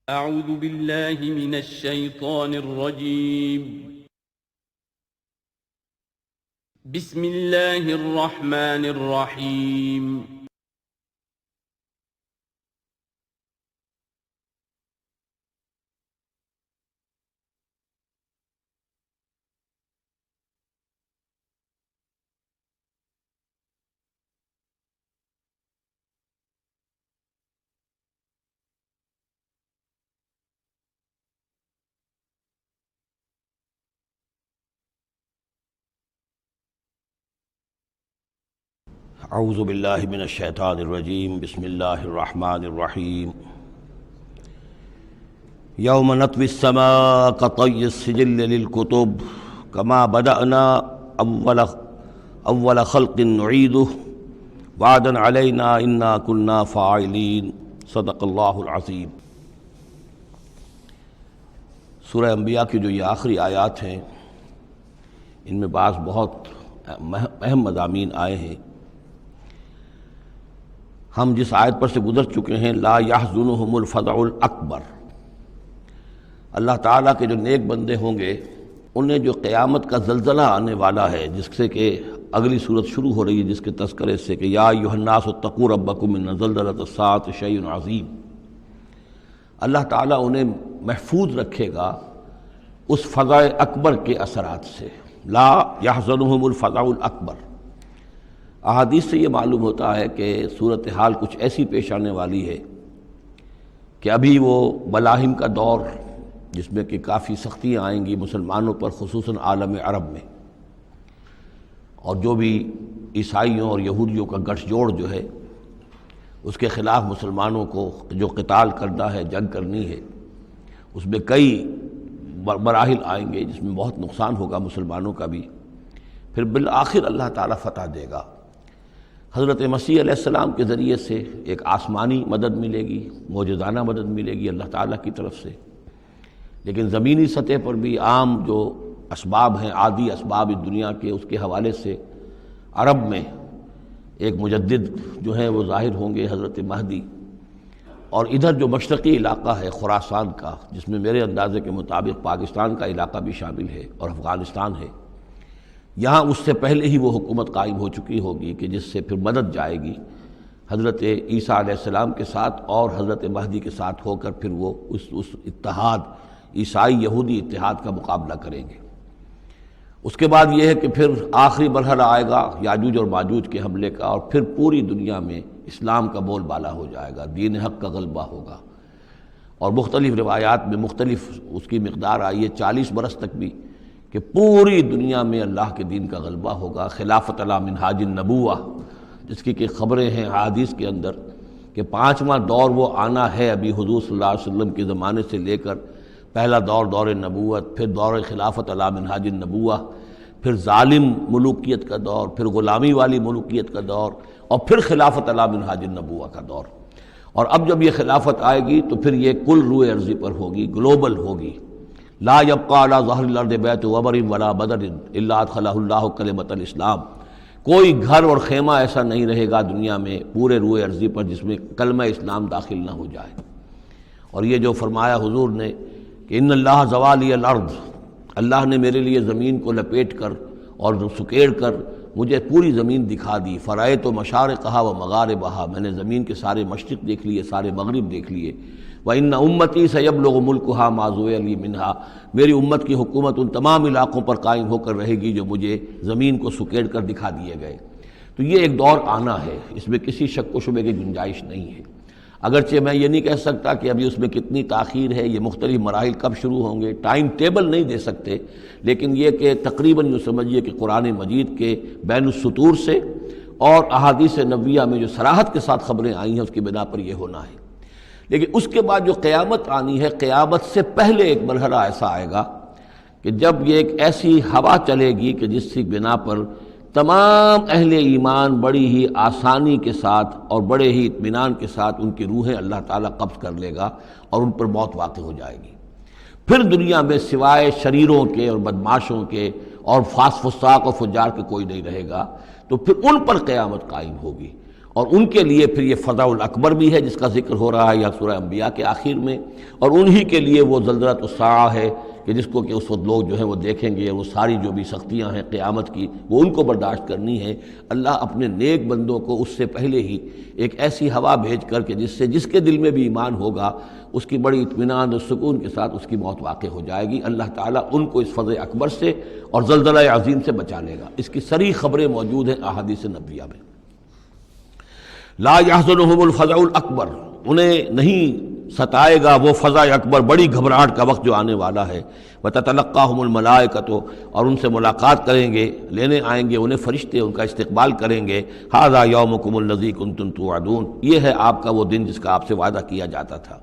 أعوذ بالله من الشيطان الرجيم. بسم الله الرحمن الرحيم. اعوذ باللہ من الشیطان الرجیم بسم اللہ الرحمن الرحیم یوم نطوی السماء کطی السجل للکتب کما بدأنا اول خلق نعیدہ وعدا علینا انا کنا فاعلین صدق اللہ العظیم۔ سورہ انبیاء کی جو یہ آخری آیات ہیں ان میں بعض بہت اہم مضامین آئے ہیں۔ ہم جس آیت پر سے گزر چکے ہیں لا یحزنہم الفزع الاکبر، اللہ تعالیٰ کے جو نیک بندے ہوں گے انہیں جو قیامت کا زلزلہ آنے والا ہے، جس سے کہ اگلی صورت شروع ہو رہی ہے جس کے تذکرے سے کہ یا ایھا الناس اتقوا ربکم ان زلزلۃ الساعۃ شیء عظیم، اللہ تعالیٰ انہیں محفوظ رکھے گا اس فزع اکبر کے اثرات سے۔ لا یحزنہم الفزع الاکبر، احادیث سے یہ معلوم ہوتا ہے کہ صورتحال کچھ ایسی پیش آنے والی ہے کہ ابھی وہ ملاحم کا دور جس میں کہ کافی سختیاں آئیں گی مسلمانوں پر، خصوصاً عالم عرب میں، اور جو بھی عیسائیوں اور یہودیوں کا گٹھ جوڑ جو ہے اس کے خلاف مسلمانوں کو جو قتال کرنا ہے، جنگ کرنی ہے، اس میں کئی مراحل آئیں گے جس میں بہت نقصان ہوگا مسلمانوں کا بھی، پھر بالآخر اللہ تعالیٰ فتح دے گا۔ حضرت مسیح علیہ السلام کے ذریعے سے ایک آسمانی مدد ملے گی، معجزانہ مدد ملے گی اللہ تعالیٰ کی طرف سے، لیکن زمینی سطح پر بھی عام جو اسباب ہیں، عادی اسباب اس دنیا کے، اس کے حوالے سے عرب میں ایک مجدد جو ہیں وہ ظاہر ہوں گے، حضرت مہدی، اور ادھر جو مشرقی علاقہ ہے خراسان کا، جس میں میرے اندازے کے مطابق پاکستان کا علاقہ بھی شامل ہے اور افغانستان ہے، یہاں اس سے پہلے ہی وہ حکومت قائم ہو چکی ہوگی کہ جس سے پھر مدد جائے گی حضرت عیسیٰ علیہ السلام کے ساتھ اور حضرت مہدی کے ساتھ ہو کر پھر وہ اس اتحاد، عیسائی یہودی اتحاد کا مقابلہ کریں گے۔ اس کے بعد یہ ہے کہ پھر آخری مرحلہ آئے گا یاجوج اور ماجوج کے حملے کا، اور پھر پوری دنیا میں اسلام کا بول بالا ہو جائے گا، دین حق کا غلبہ ہوگا، اور مختلف روایات میں مختلف اس کی مقدار آئی ہے، 40 برس تک بھی، کہ پوری دنیا میں اللہ کے دین کا غلبہ ہوگا۔ خلافت علی منہاج النبوہ، جس کی کہ خبریں ہیں حدیث کے اندر کہ 5واں دور وہ آنا ہے ابھی حضور صلی اللہ علیہ وسلم کے زمانے سے لے کر، پہلا دور دور نبوت، پھر دور خلافت علی منہاج النبوہ، پھر ظالم ملوکیت کا دور، پھر غلامی والی ملوکیت کا دور، اور پھر خلافت علی منہاج النبوہ کا دور۔ اور اب جب یہ خلافت آئے گی تو پھر یہ کل روئے ارضی پر ہوگی، گلوبل ہوگی۔ لا یبقى علی ظہر الارض بیت وبر ولا بدر الا ادخلہ اللہ کلمۃ الاسلام، کوئی گھر اور خیمہ ایسا نہیں رہے گا دنیا میں پورے روئے ارضی پر جس میں کلمہ اسلام داخل نہ ہو جائے۔ اور یہ جو فرمایا حضور نے کہ ان اللہ زوالی الارض، اللہ نے میرے لیے زمین کو لپیٹ کر اور سکیڑ کر مجھے پوری زمین دکھا دی، فرائے تو مشارقہا و مغاربہا، میں نے زمین کے سارے مشرق دیکھ لیے، سارے مغرب دیکھ لیے۔ وَإِنَّ أُمَّتِي سَيَبْلُغُ مُلْكُهَا مَا زُوِّيَ لِي مِنْهَا، میری امت کی حکومت ان تمام علاقوں پر قائم ہو کر رہے گی جو مجھے زمین کو سکیڑ کر دکھا دیے گئے۔ تو یہ ایک دور آنا ہے، اس میں کسی شک و شبے کی گنجائش نہیں ہے، اگرچہ میں یہ نہیں کہہ سکتا کہ ابھی اس میں کتنی تاخیر ہے، یہ مختلف مراحل کب شروع ہوں گے، ٹائم ٹیبل نہیں دے سکتے، لیکن یہ کہ تقریباً یوں سمجھیے کہ قرآن مجید کے بین السطور سے اور احادیث نبویہ میں جو صراحت کے ساتھ خبریں آئی ہیں اس کی بنا پر یہ ہونا ہے۔ لیکن اس کے بعد جو قیامت آنی ہے، قیامت سے پہلے ایک مرحلہ ایسا آئے گا کہ جب یہ ایک ایسی ہوا چلے گی کہ جس کی بنا پر تمام اہل ایمان بڑی ہی آسانی کے ساتھ اور بڑے ہی اطمینان کے ساتھ ان کی روحیں اللہ تعالیٰ قبض کر لے گا اور ان پر موت واقع ہو جائے گی۔ پھر دنیا میں سوائے شریروں کے اور بدماشوں کے اور فساق و فجار کے کوئی نہیں رہے گا، تو پھر ان پر قیامت قائم ہوگی، اور ان کے لیے پھر یہ فضع الاکبر بھی ہے جس کا ذکر ہو رہا ہے یا سورہ انبیاء کے آخر میں، اور انہی کے لیے وہ زلزلۃ الساعہ ہے کہ جس کو کہ اس وقت لوگ جو ہیں وہ دیکھیں گے، وہ ساری جو بھی سختیاں ہیں قیامت کی وہ ان کو برداشت کرنی ہے۔ اللہ اپنے نیک بندوں کو اس سے پہلے ہی ایک ایسی ہوا بھیج کر کے جس کے دل میں بھی ایمان ہوگا اس کی بڑی اطمینان اور سکون کے ساتھ اس کی موت واقع ہو جائے گی۔ اللہ تعالیٰ ان کو اس فضع اکبر سے اور زلزلہ عظیم سے بچا لے گا۔ اس کی صریح خبریں موجود ہیں احادیث نبویہ میں۔ لا یحزنہم الفزع الاکبر، انہیں نہیں ستائے گا وہ فضع اکبر، بڑی گھبراہٹ کا وقت جو آنے والا ہے۔ وتتلقاہم الملائکۃ، اور ان سے ملاقات کریں گے، لینے آئیں گے انہیں فرشتے، ان کا استقبال کریں گے۔ ھذا یومکم الذی کنتم توعدون، یہ ہے آپ کا وہ دن جس کا آپ سے وعدہ کیا جاتا تھا۔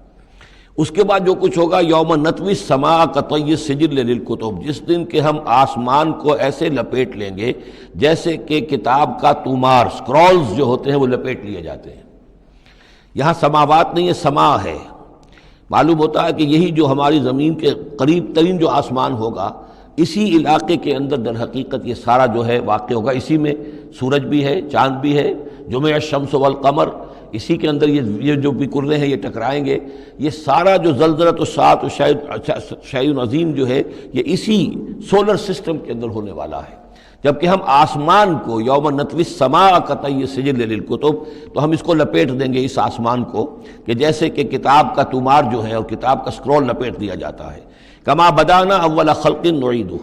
اس کے بعد جو کچھ ہوگا، یوم نطوی السماء کطی السجل للکتب، جس دن کہ ہم آسمان کو ایسے لپیٹ لیں گے جیسے کہ کتاب کا تومار، سکرولز جو ہوتے ہیں وہ لپیٹ لیے جاتے ہیں۔ یہاں سماوات نہیں ہے، سما ہے۔ معلوم ہوتا ہے کہ یہی جو ہماری زمین کے قریب ترین جو آسمان ہوگا، اسی علاقے کے اندر در حقیقت یہ سارا جو ہے واقع ہوگا۔ اسی میں سورج بھی ہے، چاند بھی ہے، جمع الشمس والقمر، اسی کے اندر یہ جو بھی کرے ہیں یہ ٹکرائیں گے۔ یہ سارا جو زلزلۃ الساعۃ شیء عظیم جو ہے یہ اسی سولر سسٹم کے اندر ہونے والا ہے۔ جبکہ ہم آسمان کو یوم نطوی السماء کطی السجل للکتب، تو ہم اس کو لپیٹ دیں گے اس آسمان کو کہ جیسے کہ کتاب کا تومار جو ہے اور کتاب کا سکرول لپیٹ دیا جاتا ہے۔ کما بدانا اول خلق نعیدہ،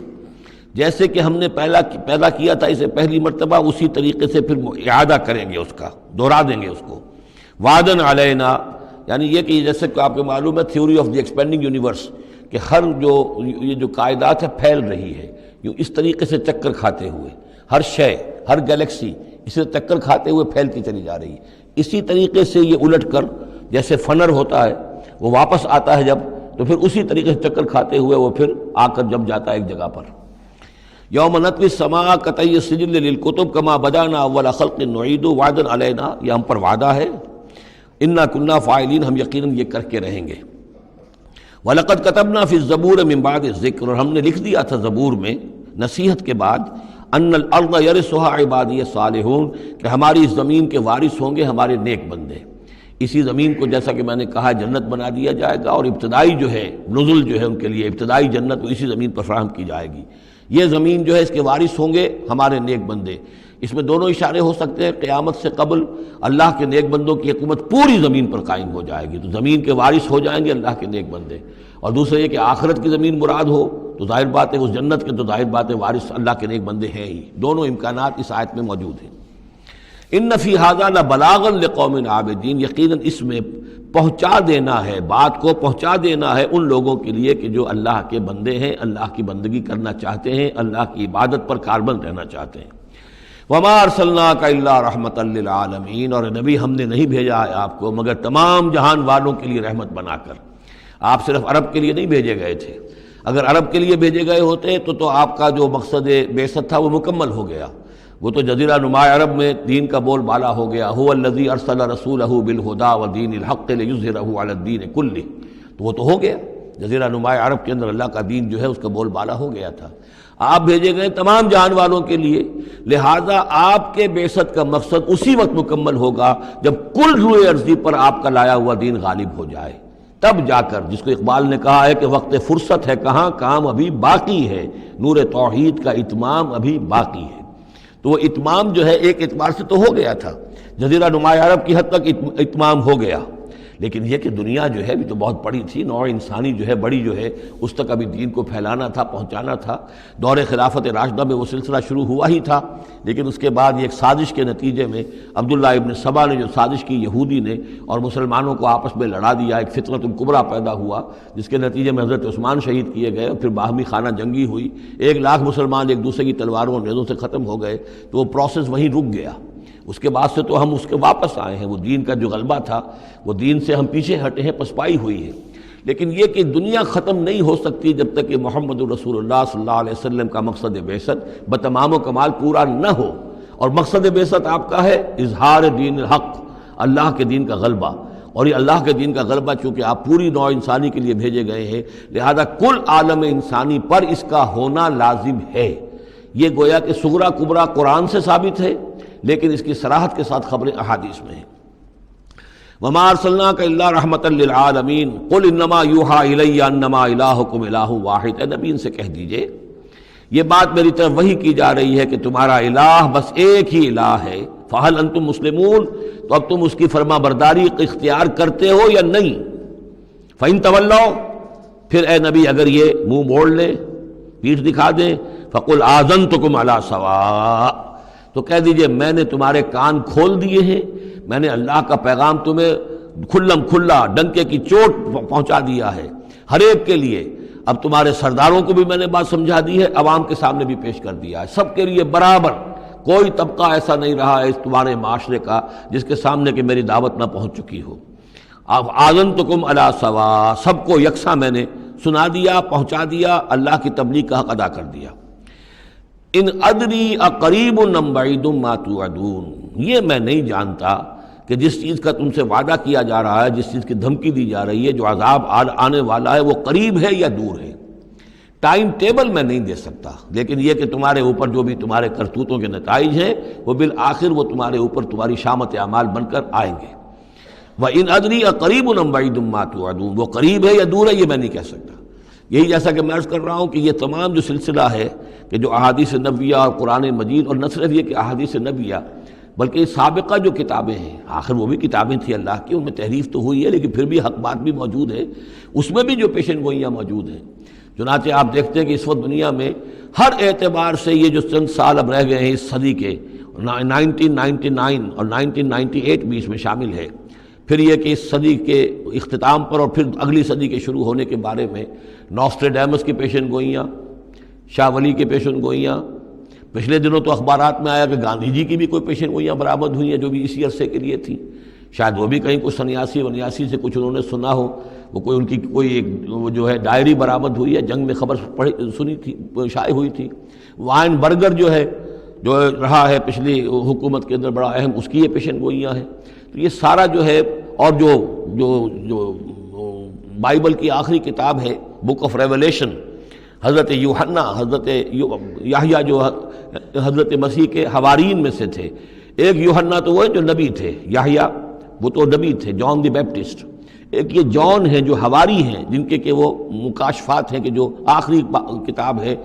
جیسے کہ ہم نے پیدا کیا تھا اسے پہلی مرتبہ، اسی طریقے سے پھر اعادہ کریں گے، اس کا دوہرا دیں گے اس کو۔ وعدن علینا، یعنی یہ کہ جیسے کہ آپ کو معلوم ہے theory of the expanding universe, کہ ہر یہ جو کائنات ہے پھیل رہی ہے یوں اس طریقے سے چکر کھاتے ہوئے، ہر شے، ہر گلیکسی اسے چکر کھاتے ہوئے پھیلتی چلی جا رہی ہے۔ اسی طریقے سے یہ الٹ کر جیسے فنر ہوتا ہے وہ واپس آتا ہے جب، تو پھر اسی طریقے سے چکر کھاتے ہوئے وہ پھر آ کر جب جاتا ہے ایک جگہ پر۔ یوم نطوی السماء کطی السجل للکتب کما بدانا اول خلق نعید وعدا علینا، یہ ہم پر وعدہ ہے۔ انا کنا فاعلین، ہم یقیناً یہ کر کے رہیں گے۔ وَلَقَدْ كَتَبْنَا فِي الزَّبُورِ مِن بَعْدِ الذِّكْرِ، اور ہم نے لکھ دیا تھا زبور میں نصیحت کے بعد، ان الارض یرثها عبادی الصالحون، کہ ہماری اس زمین کے وارث ہوں گے ہمارے نیک بندے۔ اسی زمین کو جیسا کہ میں نے کہا جنت بنا دیا جائے گا، اور ابتدائی جو ہے نزل جو ہے ان کے لیے ابتدائی جنت وہ اسی زمین پر فراہم کی جائے گی۔ یہ زمین جو ہے اس کے وارث ہوں گے ہمارے نیک بندے۔ اس میں دونوں اشارے ہو سکتے ہیں، قیامت سے قبل اللہ کے نیک بندوں کی حکومت پوری زمین پر قائم ہو جائے گی، تو زمین کے وارث ہو جائیں گے اللہ کے نیک بندے۔ اور دوسرے یہ کہ آخرت کی زمین مراد ہو تو ظاہر بات ہے اس جنت کے تو ظاہر بات ہے وارث اللہ کے نیک بندے ہیں ہی۔ دونوں امکانات اس آیت میں موجود ہیں۔ ان فی ھذا لبلاغا لقوم عابدین، یقیناً اس میں پہنچا دینا ہے، بات کو پہنچا دینا ہے ان لوگوں کے لیے کہ جو اللہ کے بندے ہیں، اللہ کی بندگی کرنا چاہتے ہیں، اللہ کی عبادت پر کاربند رہنا چاہتے ہیں۔ وما ارسلناک الا رحمتا للعالمین، اور نبی ہم نے نہیں بھیجا ہے آپ کو مگر تمام جہان والوں کے لیے رحمت بنا کر۔ آپ صرف عرب کے لیے نہیں بھیجے گئے تھے، اگر عرب کے لیے بھیجے گئے ہوتے تو آپ کا جو مقصد بعثت تھا وہ مکمل ہو گیا، وہ تو جزیرہ نما عرب میں دین کا بول بالا ہو گیا۔ هو الذی ارسل رسولہ بالہدی ودین الحق لیظہرہ علی الدین کلہ، تو وہ تو ہو گیا، جزیرہ نما عرب کے اندر اللہ کا دین جو ہے اس کا بول بالا ہو گیا تھا۔ آپ بھیجے گئے تمام جہان والوں کے لیے، لہذا آپ کے بعثت کا مقصد اسی وقت مکمل ہوگا جب کل روئے ارضی پر آپ کا لایا ہوا دین غالب ہو جائے، تب جا کر، جس کو اقبال نے کہا ہے کہ وقت فرصت ہے کہاں، کام ابھی باقی ہے، نور توحید کا اتمام ابھی باقی ہے۔ تو وہ اتمام جو ہے ایک اعتبار سے تو ہو گیا تھا، جزیرہ نما عرب کی حد تک اتمام ہو گیا، لیکن یہ کہ دنیا جو ہے بھی تو بہت بڑی تھی، نوع انسانی جو ہے بڑی جو ہے اس تک ابھی دین کو پھیلانا تھا، پہنچانا تھا۔ دور خلافت راشدہ میں وہ سلسلہ شروع ہوا ہی تھا، لیکن اس کے بعد یہ ایک سازش کے نتیجے میں عبداللہ ابن سبا نے جو سازش کی یہودی نے اور مسلمانوں کو آپس میں لڑا دیا، ایک فتنۃ الکبریٰ پیدا ہوا جس کے نتیجے میں حضرت عثمان شہید کیے گئے، اور پھر باہمی خانہ جنگی ہوئی، 1,00,000 مسلمان ایک دوسرے کی تلواروں اور نیزوں سے ختم ہو گئے، تو وہ پروسیس وہیں رک گیا۔ اس کے بعد سے تو ہم اس کے واپس آئے ہیں، وہ دین کا جو غلبہ تھا وہ دین سے ہم پیچھے ہٹے ہیں، پسپائی ہوئی ہے۔ لیکن یہ کہ دنیا ختم نہیں ہو سکتی جب تک کہ محمد رسول اللہ صلی اللہ علیہ وسلم کا مقصد بعثت بتمام و کمال پورا نہ ہو، اور مقصد بعثت آپ کا ہے اظہار دین الحق، اللہ کے دین کا غلبہ، اور یہ اللہ کے دین کا غلبہ چونکہ آپ پوری نوع انسانی کے لیے بھیجے گئے ہیں، لہذا کل عالم انسانی پر اس کا ہونا لازم ہے۔ یہ گویا کہ صغریٰ کبریٰ قرآن سے ثابت ہے، لیکن اس کی صراحت کے ساتھ خبریں احادیث میں ہیں۔ وما ارسلناک الا رحمۃ للعالمین قل انما یوحی الی انما الہکم الہ واحد، اے نبی ان سے کہہ دیجئے یہ بات میری طرف وحی کی جا رہی ہے کہ تمہارا الہ بس ایک ہی الہ ہے، فہل انتم مسلمون، تو اب تم اس کی فرما برداری اختیار کرتے ہو یا نہیں؟ فإن تولوا، پھر اے نبی اگر یہ منہ موڑ لیں، پیٹھ دکھا دیں، فقل آذنتکم علی سواء، تو کہہ دیجئے میں نے تمہارے کان کھول دیے ہیں، میں نے اللہ کا پیغام تمہیں کھلم کھلا ڈنکے کی چوٹ پہنچا دیا ہے ہر ایک کے لیے۔ اب تمہارے سرداروں کو بھی میں نے بات سمجھا دی ہے، عوام کے سامنے بھی پیش کر دیا ہے، سب کے لیے برابر، کوئی طبقہ ایسا نہیں رہا ہے اس تمہارے معاشرے کا جس کے سامنے کہ میری دعوت نہ پہنچ چکی ہو۔ اب آذنتکم علی سواء، سب کو یکساں میں نے سنا دیا، پہنچا دیا، اللہ کی تبلیغ کا حق ادا کر دیا۔ ان ادری اقریب ام بعید ما توعدون، یہ میں نہیں جانتا کہ جس چیز کا تم سے وعدہ کیا جا رہا ہے، جس چیز کی دھمکی دی جا رہی ہے، جو عذاب آنے والا ہے، وہ قریب ہے یا دور ہے۔ ٹائم ٹیبل میں نہیں دے سکتا، لیکن یہ کہ تمہارے اوپر جو بھی تمہارے کرتوتوں کے نتائج ہیں وہ بالآخر وہ تمہارے اوپر تمہاری شامت اعمال بن کر آئیں گے۔ وَإِنْ أَدْرِي أَقَرِيبٌ أَمْ بَعِيدٌ مَا تُوعَدُونَ، وہ قریب ہے یا دور ہے یہ میں نہیں کہہ سکتا۔ یہی جیسا کہ میں عرض کر رہا ہوں کہ یہ تمام جو سلسلہ ہے کہ جو احادیث نبویہ اور قرآن مجید، اور نہ صرف یہ کہ احادیث نبویہ بلکہ سابقہ جو کتابیں ہیں، آخر وہ بھی کتابیں تھیں اللہ کی، ان میں تحریف تو ہوئی ہے لیکن پھر بھی حق بات بھی موجود ہے، اس میں بھی جو پیشن گوئیاں موجود ہیں۔ چنانچہ آپ دیکھتے ہیں کہ اس وقت دنیا میں ہر اعتبار سے یہ جو چند سال اب رہ گئے ہیں اس صدی کے، 1999 اور 1998 بھی اس میں شامل ہے، پھر یہ کہ اس صدی کے اختتام پر اور پھر اگلی صدی کے شروع ہونے کے بارے میں نوسٹریڈیمس کی پیشن گوئیاں، شاہ ولی کی پیشن گوئیاں، پچھلے دنوں تو اخبارات میں آیا کہ گاندھی جی کی بھی کوئی پیشن گوئیاں برآمد ہوئی ہیں جو بھی اسی عرصے کے لیے تھیں، شاید وہ بھی کہیں کوئی سنیاسی سے کچھ انہوں نے سنا ہو، وہ کوئی ان کی کوئی ایک وہ جو ہے ڈائری برآمد ہوئی ہے، جنگ میں خبر سنی تھی، شائع ہوئی تھی۔ وائن برگر جو ہے جو رہا ہے پچھلی حکومت کے اندر بڑا اہم، اس کی یہ پیشن گوئیاں ہیں۔ تو یہ سارا جو ہے، اور جو بائبل کی آخری کتاب ہے بک آف ریولیشن، حضرت یوحنا، حضرت یحییٰ جو حضرت مسیح کے حوارین میں سے تھے، ایک یوحنا تو وہ ہے جو نبی تھے، یحییٰ وہ تو نبی تھے، جان دی بیپٹسٹ، ایک یہ جان ہیں جو حواری ہیں جن کے کہ وہ مکاشفات ہیں کہ جو آخری کتاب ہے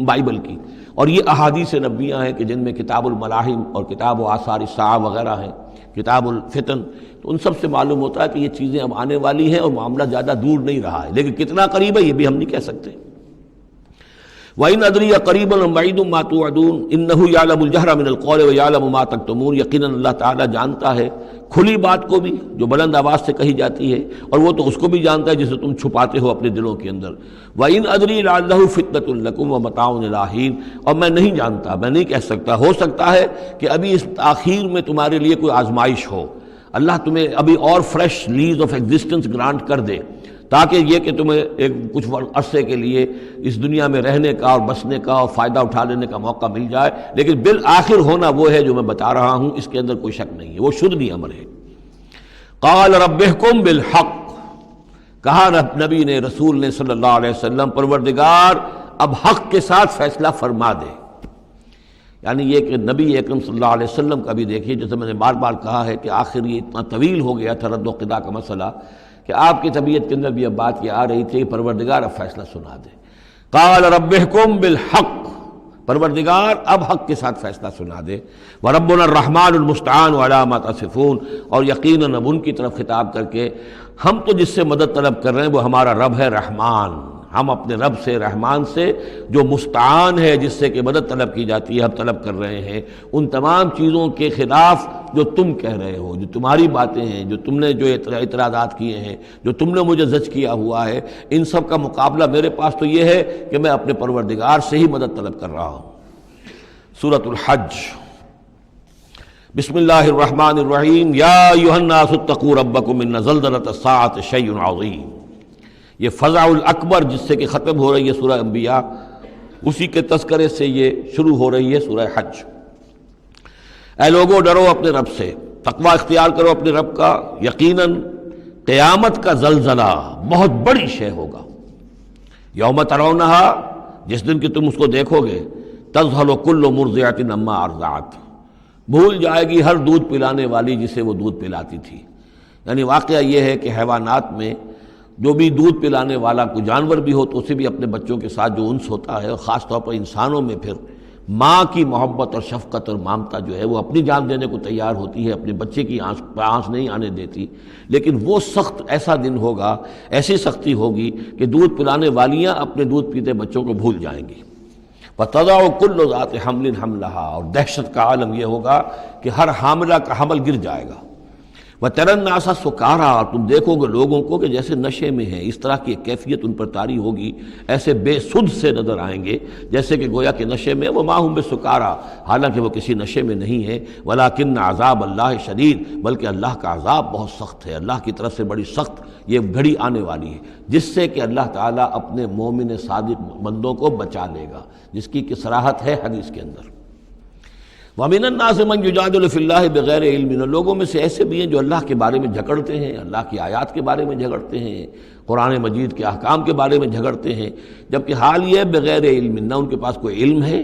بائبل کی، اور یہ احادیث نبویہ ہیں کہ جن میں کتاب الملاحم اور کتاب و آثار الساعہ وغیرہ ہیں، کتاب الفتن، تو ان سب سے معلوم ہوتا ہے کہ یہ چیزیں اب آنے والی ہیں اور معاملہ زیادہ دور نہیں رہا ہے، لیکن کتنا قریب ہے یہ بھی ہم نہیں کہہ سکتے۔ وَإِنْ أَدْرِي أَقَرِيبٌ أَمْ بَعِيدٌ مَا تُوعَدُونَ إِنَّهُ يَعْلَمُ الْجَهْرَ مِنَ الْقَوْلِ وَيَعْلَمُ مَا تَكْتُمُونَ، یقیناً اللہ تعالیٰ جانتا ہے کھلی بات کو بھی جو بلند آواز سے کہی جاتی ہے، اور وہ تو اس کو بھی جانتا ہے جسے تم چھپاتے ہو اپنے دلوں کے اندر۔ وَإِنْ أَدْرِي لَعَلَّهُ فِتْنَةٌ لَكُمْ وَمَتَاعٌ إِلَىٰ حِينٍ، اور میں نہیں جانتا، میں نہیں کہہ سکتا، ہو سکتا ہے کہ ابھی اس تاخیر میں تمہارے لیے کوئی آزمائش ہو، اللہ تمہیں ابھی اور fresh lease of existence grant کر دے، تاکہ یہ کہ تمہیں ایک کچھ عرصے کے لیے اس دنیا میں رہنے کا اور بسنے کا اور فائدہ اٹھا لینے کا موقع مل جائے، لیکن بالآخر ہونا وہ ہے جو میں بتا رہا ہوں، اس کے اندر کوئی شک نہیں ہے، وہ شدنی امر ہے۔ قال رب احکم بالحق، کہا نبی نے، رسول نے صلی اللہ علیہ وسلم، پروردگار اب حق کے ساتھ فیصلہ فرما دے۔ یعنی یہ کہ نبی اکرم صلی اللہ علیہ وسلم کا بھی دیکھیے، جیسے میں نے بار بار کہا ہے کہ آخر یہ اتنا طویل ہو گیا تھا رد و قضا کا مسئلہ کہ آپ کی طبیعت کے اندر بھی اب بات یہ آ رہی تھی کہ پروردگار اب فیصلہ سنا دے۔ قال رب احکم بالحق، پروردگار اب حق کے ساتھ فیصلہ سنا دے۔ وربنا الرحمن المستعان علی ما تصفون، اور یقیناً اب ان کی طرف خطاب کر کے، ہم تو جس سے مدد طلب کر رہے ہیں وہ ہمارا رب ہے رحمان، ہم اپنے رب سے رحمان سے جو مستعان ہے، جس سے کہ مدد طلب کی جاتی ہے، ہم طلب کر رہے ہیں ان تمام چیزوں کے خلاف جو تم کہہ رہے ہو، جو تمہاری باتیں ہیں، جو تم نے جو اعتراضات کیے ہیں، جو تم نے مجھے زج کیا ہوا ہے، ان سب کا مقابلہ میرے پاس تو یہ ہے کہ میں اپنے پروردگار سے ہی مدد طلب کر رہا ہوں۔ سورۃ الحج، بسم اللہ الرحمن الرحیم، یا ایھا الناس اتقوا ربکم ان زلزلۃ الساعۃ شیء عظیم۔ یہ فزع الاکبر جس سے کہ ختم ہو رہی ہے سورہ انبیاء، اسی کے تذکرے سے یہ شروع ہو رہی ہے سورہ حج۔ اے لوگو ڈرو اپنے رب سے، تقوی اختیار کرو اپنے رب کا، یقیناً قیامت کا زلزلہ بہت بڑی شے ہوگا۔ یوم ترونہا، جس دن کہ تم اس کو دیکھو گے، تذہل کل مرضعۃ عما ارضعت، بھول جائے گی ہر دودھ پلانے والی جسے وہ دودھ پلاتی تھی۔ یعنی واقعہ یہ ہے کہ حیوانات میں جو بھی دودھ پلانے والا کوئی جانور بھی ہو تو اسے بھی اپنے بچوں کے ساتھ جو انس ہوتا ہے، اور خاص طور پر انسانوں میں پھر ماں کی محبت اور شفقت اور مامتا جو ہے وہ اپنی جان دینے کو تیار ہوتی ہے، اپنے بچے کی آنس نہیں آنے دیتی۔ لیکن وہ سخت ایسا دن ہوگا، ایسی سختی ہوگی کہ دودھ پلانے والیاں اپنے دودھ پیتے بچوں کو بھول جائیں گی۔ وَتَضَعُ كُلُّ ذَاتِ حَمْلٍ حَمْلَهَا، اور دہشت کا عالم یہ ہوگا کہ ہر حاملہ کا حمل گر جائے گا۔ وَتَرَى النَّاسَ سُكَارَىٰ، اور تم دیکھو گے لوگوں کو کہ جیسے نشے میں ہیں، اس طرح کی ایک کیفیت ان پر طاری ہوگی، ایسے بے سدھ سے نظر آئیں گے جیسے کہ گویا کہ نشے میں، وَمَا هُم بِسُكَارَىٰ، حالانکہ وہ کسی نشے میں نہیں ہے، وَلَٰكِنَّ عَذَابَ اللَّهِ شَدِيدٌ، بلکہ اللہ کا عذاب بہت سخت ہے، اللہ کی طرف سے بڑی سخت یہ گھڑی آنے والی ہے جس سے کہ اللہ تعالیٰ اپنے مومن صادق بندوں کو بچا لے گا، جس کی کہ صراحت ہے حدیث کے اندر۔ وَمِنَ النَّاسِ مَن يُجَادِلُ فِي اللَّهِ بِغَيْرِ عِلْمٍ، لوگوں میں سے ایسے بھی ہیں جو اللہ کے بارے میں جھگڑتے ہیں، اللہ کی آیات کے بارے میں جھگڑتے ہیں، قرآن مجید کے احکام کے بارے میں جھگڑتے ہیں، جبکہ حال یہ ہے بغیر علم، نہ ان کے پاس کوئی علم ہے،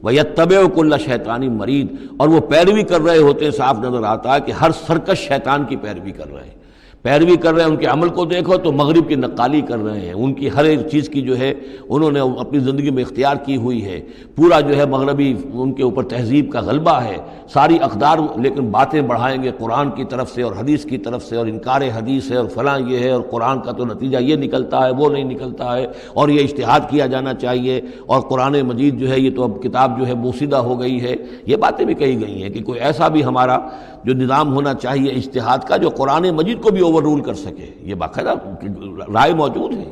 وَيَتَّبِعُ كُلَّ شَيْطَانٍ مَرِيدٍ، اور وہ پیروی کر رہے ہوتے ہیں، صاف نظر آتا ہے کہ ہر سرکش شیطان کی پیروی کر رہے ہیں، ان کے عمل کو دیکھو تو مغرب کی نقالی کر رہے ہیں، ان کی ہر ایک چیز کی جو ہے انہوں نے اپنی زندگی میں اختیار کی ہوئی ہے، پورا جو ہے مغربی ان کے اوپر تہذیب کا غلبہ ہے، ساری اقدار، لیکن باتیں بڑھائیں گے قرآن کی طرف سے اور حدیث کی طرف سے، اور انکار حدیث ہے اور فلاں یہ ہے، اور قرآن کا تو نتیجہ یہ نکلتا ہے، وہ نہیں نکلتا ہے، اور یہ اجتہاد کیا جانا چاہیے، اور قرآن مجید جو ہے یہ تو اب کتاب جو ہے بوسیدہ ہو گئی ہے، یہ باتیں بھی کہی گئی ہیں کہ کوئی ایسا بھی ہمارا جو نظام ہونا چاہیے اجتہاد کا جو قرآن مجید کو بھی اوور رول کر سکے، یہ باقاعدہ رائے موجود ہے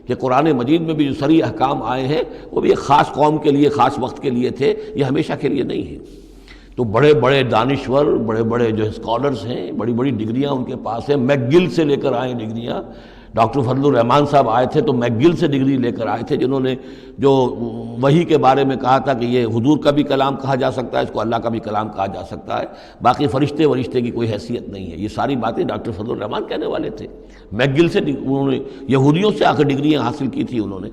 کہ قرآن مجید میں بھی جو صریح احکام آئے ہیں وہ بھی ایک خاص قوم کے لیے، خاص وقت کے لیے تھے، یہ ہمیشہ کے لیے نہیں ہے۔ تو بڑے بڑے دانشور، بڑے بڑے جو اسکالرز ہیں، بڑی بڑی ڈگریاں ان کے پاس ہیں، میک گل سے لے کر آئے ڈگریاں، ڈاکٹر فضل الرحمان صاحب آئے تھے تو میک گل سے ڈگری لے کر آئے تھے، جنہوں نے جو وحی کے بارے میں کہا تھا کہ یہ حضور کا بھی کلام کہا جا سکتا ہے، اس کو اللہ کا بھی کلام کہا جا سکتا ہے، باقی فرشتے کی کوئی حیثیت نہیں ہے، یہ ساری باتیں ڈاکٹر فضل الرحمان کہنے والے تھے۔ میک گل سے انہوں نے یہودیوں سے آ کر ڈگریاں حاصل کی تھی انہوں نے،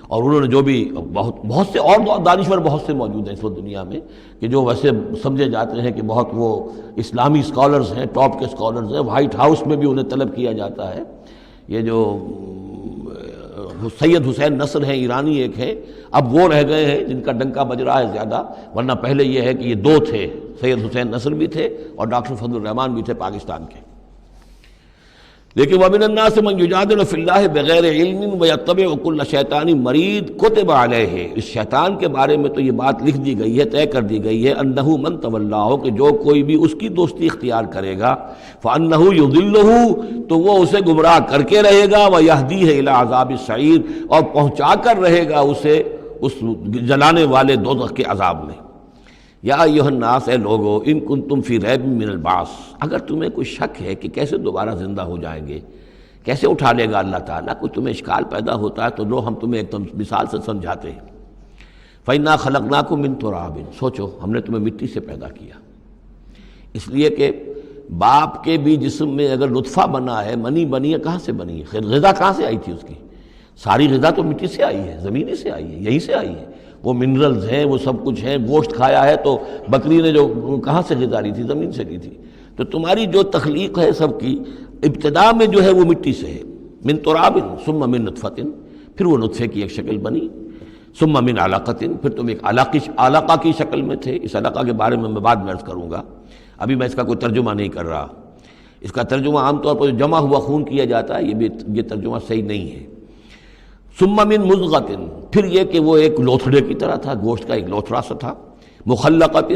اور انہوں نے جو بھی بہت سے اور دانشور بہت سے موجود ہیں اس وقت دنیا میں کہ جو ویسے سمجھے جاتے ہیں کہ بہت وہ اسلامی اسکالرز ہیں، ٹاپ کے اسکالرز ہیں، وائٹ ہاؤس میں بھی انہیں طلب کیا جاتا ہے۔ یہ جو سید حسین نصر ہیں، ایرانی ایک ہیں، اب وہ رہ گئے ہیں جن کا ڈنکا بج رہا ہے زیادہ، ورنہ پہلے یہ ہے کہ یہ دو تھے، سید حسین نصر بھی تھے اور ڈاکٹر فضل الرحمان بھی تھے پاکستان کے۔ لیکن وَمِنَ النَّاسِ مَن يُجَادِلُ فِي اللَّهِ بِغَيْرِ عِلْمٍ وَيَتَّبِعُ كُلَّ شَيْطَانٍ مَرِيدٍ كُتِبَ عَلَيْهِ، اس شیطان کے بارے میں تو یہ بات لکھ دی گئی ہے، طے کر دی گئی ہے، أَنَّهُ مَن تَوَلَّاهُ، کہ جو کوئی بھی اس کی دوستی اختیار کرے گا، فَأَنَّهُ يُضِلُّهُ، تو وہ اسے گمراہ کر کے رہے گا، وَيَهْدِيهِ إِلَىٰ عَذَابِ السَّعِيرِ، اور پہنچا کر رہے گا اسے اس جلانے والے دوزخ کے عذاب میں۔ یا ایھا الناس، اے لوگو، ان کنتم فی ریب من البعث، اگر تمہیں کوئی شک ہے کہ کیسے دوبارہ زندہ ہو جائیں گے، کیسے اٹھا لے گا اللہ تعالیٰ، کوئی تمہیں اشکال پیدا ہوتا ہے تو لو ہم تمہیں ایک مثال سے سمجھاتے ہیں۔ فَإِنَّا خَلَقْنَاكُم مِّن تُرَابٍ، سوچو ہم نے تمہیں مٹی سے پیدا کیا، اس لیے کہ باپ کے بھی جسم میں اگر نطفہ بنا ہے، منی بنی ہے، کہاں سے بنی ہے؟ غذا کہاں سے آئی تھی اس کی؟ ساری غذا تو مٹی سے آئی ہے، زمین سے آئی ہے، یہیں سے آئی ہے، وہ منرلز ہیں، وہ سب کچھ ہیں، گوشت کھایا ہے تو بکری نے جو کہاں سے غذا لی تھی؟ زمین سے لی تھی۔ تو تمہاری جو تخلیق ہے سب کی ابتدا میں جو ہے وہ مٹی سے ہے، من تراب ثم من نطفۃ، پھر وہ نطفے کی ایک شکل بنی، ثم من علقۃ، پھر تم ایک علقہ کی شکل میں تھے۔ اس علقہ کے بارے میں بعد میں عرض کروں گا، ابھی میں اس کا کوئی ترجمہ نہیں کر رہا، اس کا ترجمہ عام طور پر جمع ہوا خون کیا جاتا ہے، یہ ترجمہ صحیح نہیں ہے۔ ثم من مضغۃ، پھر یہ کہ وہ ایک لوتھڑے کی طرح تھا، گوشت کا ایک لوتھڑا سا تھا، مخلقۃ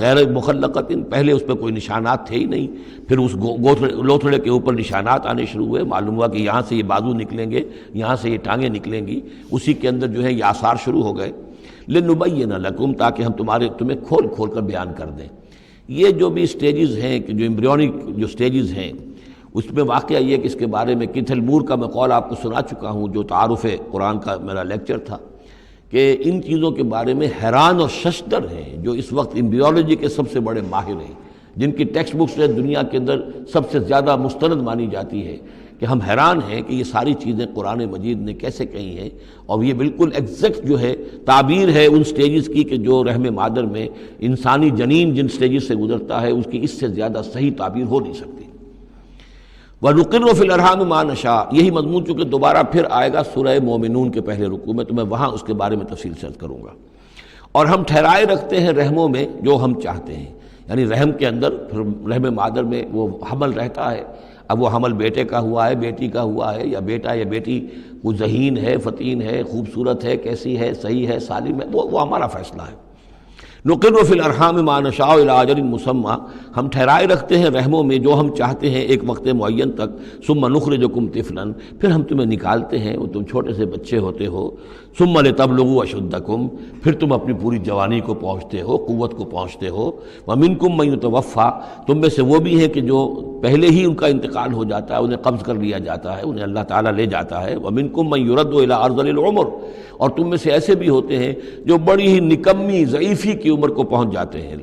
غیر مخلقۃ، پہلے اس پہ کوئی نشانات تھے ہی نہیں، پھر اس لوتھڑے کے اوپر نشانات آنے شروع ہوئے، معلوم ہوا کہ یہاں سے یہ بازو نکلیں گے، یہاں سے یہ ٹانگیں نکلیں گی، اسی کے اندر جو ہے یہ آثار شروع ہو گئے۔ لنبین لکم، تاکہ ہم تمہیں کھول کھول کر بیان کر دیں۔ یہ جو بھی سٹیجز ہیں کہ جو ایمبریونک جو سٹیجز ہیں، اس میں واقعہ یہ کہ اس کے بارے میں کیتھل مور کا میں قول آپ کو سنا چکا ہوں، جو تعارف قرآن کا میرا لیکچر تھا، کہ ان چیزوں کے بارے میں حیران اور ششدر ہیں جو اس وقت ایمبریولوجی کے سب سے بڑے ماہر ہیں، جن کی ٹیکسٹ بکس دنیا کے اندر سب سے زیادہ مستند مانی جاتی ہے، کہ کہ ہم حیران ہیں کہ یہ ساری چیزیں قرآن مجید نے کیسے کہی ہیں، اور یہ بالکل ایگزیکٹ جو ہے تعبیر ہے ان سٹیجز کی کہ جو رحم مادر میں انسانی جنین جن سٹیجز سے گزرتا ہے اس کی اس سے زیادہ صحیح تعبیر ہو نہیں سکتی۔ وَنُقِرُّ فِي الْأَرْحَامِ مَا نَشَاءُ، یہی مضمون چونکہ دوبارہ پھر آئے گا سورہ مومنون کے پہلے رکوع میں، تو میں وہاں اس کے بارے میں تفصیل سے عرض کروں گا۔ اور ہم ٹھہرائے رکھتے ہیں رحموں میں جو ہم چاہتے ہیں، یعنی رحم کے اندر پھر رحم مادر میں وہ حمل رہتا ہے، اب وہ حمل بیٹے کا ہوا ہے، بیٹی کا ہوا ہے، یا بیٹا یا بیٹی وہ ذہین ہے، فتین ہے، خوبصورت ہے، کیسی ہے، صحیح ہے، سالم ہے، وہ ہمارا فیصلہ ہے۔ نقر فی الارحام ما نشاء الی اجل مسمى، ہم ٹھہرائے رکھتے ہیں رحموں میں جو ہم چاہتے ہیں ایک وقت معین تک، ثم نخرجکم طفلا، پھر ہم تمہیں نکالتے ہیں، وہ تم چھوٹے سے بچے ہوتے ہو، ثم لتبلغوا اشدکم، پھر تم اپنی پوری جوانی کو پہنچتے ہو، قوت کو پہنچتے ہو، ومنکم من یتوفی، تم میں سے وہ بھی ہیں کہ جو پہلے ہی ان کا انتقال ہو جاتا ہے، انہیں قبض کر لیا جاتا ہے، انہیں اللہ تعالیٰ لے جاتا ہے، ومنکم من یرد الی ارذل العمر، اور تم میں سے ایسے بھی ہوتے ہیں جو بڑی ہی نکمی ضعیفی کی عمر کو پہنچ جاتے ہیں،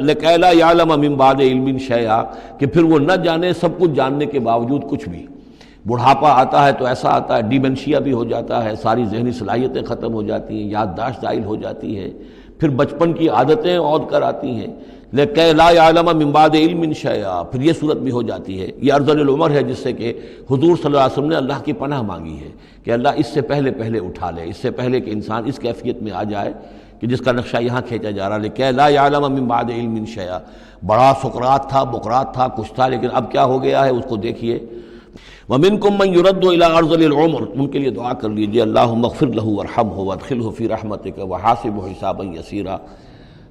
لکیٰ لا یعلم من بعد علم شیئا، کہ پھر وہ نہ جانے سب کچھ جاننے کے باوجود کچھ بھی۔ بڑھاپا آتا ہے تو ایسا آتا ہے، ڈیمنشیا بھی ہو جاتا ہے، ساری ذہنی صلاحیتیں ختم ہو جاتی ہیں، یادداشت زائل ہو جاتی ہے، پھر بچپن کی عادتیں عود کر آتی ہیں، لکیٰ لا یعلم من بعد علم شیئا، پھر یہ صورت بھی ہو جاتی ہے۔ یہ ارذل العمر ہے جس سے کہ حضور صلی اللہ علیہ وسلم نے اللہ کی پناہ مانگی ہے کہ اللہ اس سے پہلے اٹھا لے، اس سے پہلے کہ انسان اس کیفیت میں آ جائے کہ جس کا نقشہ یہاں کھینچا جا رہا ہے، لکیٰ لا یعلم من بعد علم شیئا۔ بڑا سقراط تھا، بقراط تھا، کچھ تھا، لیکن اب کیا ہو گیا ہے اس کو دیکھیے۔ وَمِنْكُمْ مَنْ يُرَدُّ إِلَىٰ أَرْذَلِ الْعُمُرِ، ان کے لیے دعا کر لیجئے، اللہم اغفر لہ وارحمہ وادخلہ فی رحمتک وحاسبہ حسابا یسیرا۔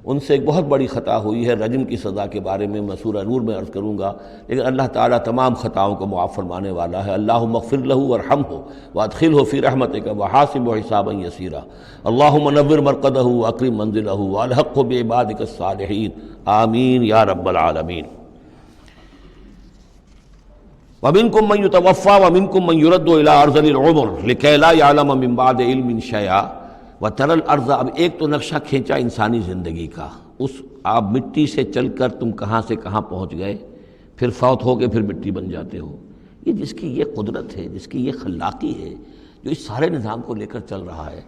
ان سے ایک بہت بڑی خطا ہوئی ہے، رجم کی سزا کے بارے میں میں سورہ نور میں عرض کروں گا، لیکن اللہ تعالیٰ تمام خطاؤں کو معاف فرمانے والا ہے۔ اللہم اغفر لہ وارحمہ وادخلہ فی رحمتک وحاسبہ حسابا یسیرا، اللہم نور مرقدہ واکرم منزلہ والحقہ بعبادک الصالحین، آمین یا رب العالمین۔ وَمِنْكُمْ مَنْ يُتَوَفَّى وَمِنْكُمْ مَنْ يُرَدُّ إِلَىٰ أَرْذَلِ الْعُمُرِ لِكَيْ لَا يَعْلَمَ مِنْ بَعْدِ عِلْمٍ شَيْئًا وَتَرَى الْأَرْضَ، اب ایک تو نقشہ کھینچا انسانی زندگی کا، اس آپ مٹی سے چل کر تم کہاں سے کہاں پہنچ گئے، پھر فوت ہو کے پھر مٹی بن جاتے ہو۔ یہ جس کی یہ قدرت ہے، جس کی یہ خلاقی ہے، جو اس سارے نظام کو لے کر چل رہا ہے،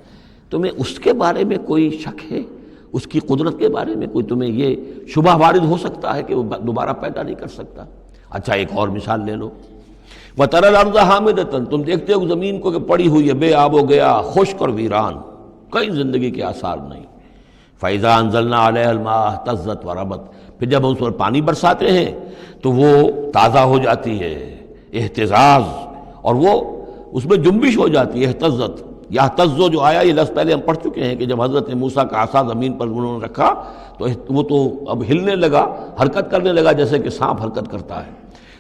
تمہیں اس کے بارے میں کوئی شک ہے؟ اس کی قدرت کے بارے میں کوئی تمہیں یہ شبہ وارد ہو سکتا ہے کہ وہ دوبارہ پیدا نہیں کر سکتا؟ اچھا ایک اور مثال لے لو، وَتَرَى الْأَرْضَ حَامِدَةً، تم دیکھتے ہو زمین کو کہ پڑی ہوئی ہے، بے آب و گیا، خشک اور ویران، کئی زندگی کے آثار نہیں۔ فَإِذَا أَنزَلْنَا عَلَيْهَا الْمَاءَ اهْتَزَّتْ وَرَبَتْ، پھر جب ہم اس پر پانی برساتے ہیں تو وہ تازہ ہو جاتی ہے، اہتزاز، اور وہ اس میں جنبش ہو جاتی ہے، اہتزت۔ یہتزو جو آیا یہ لفظ پہلے ہم پڑھ چکے ہیں کہ جب حضرت موسیٰ کا عصا زمین پر انہوں نے رکھا تو وہ تو اب ہلنے لگا، حرکت کرنے لگا جیسے کہ سانپ حرکت کرتا ہے،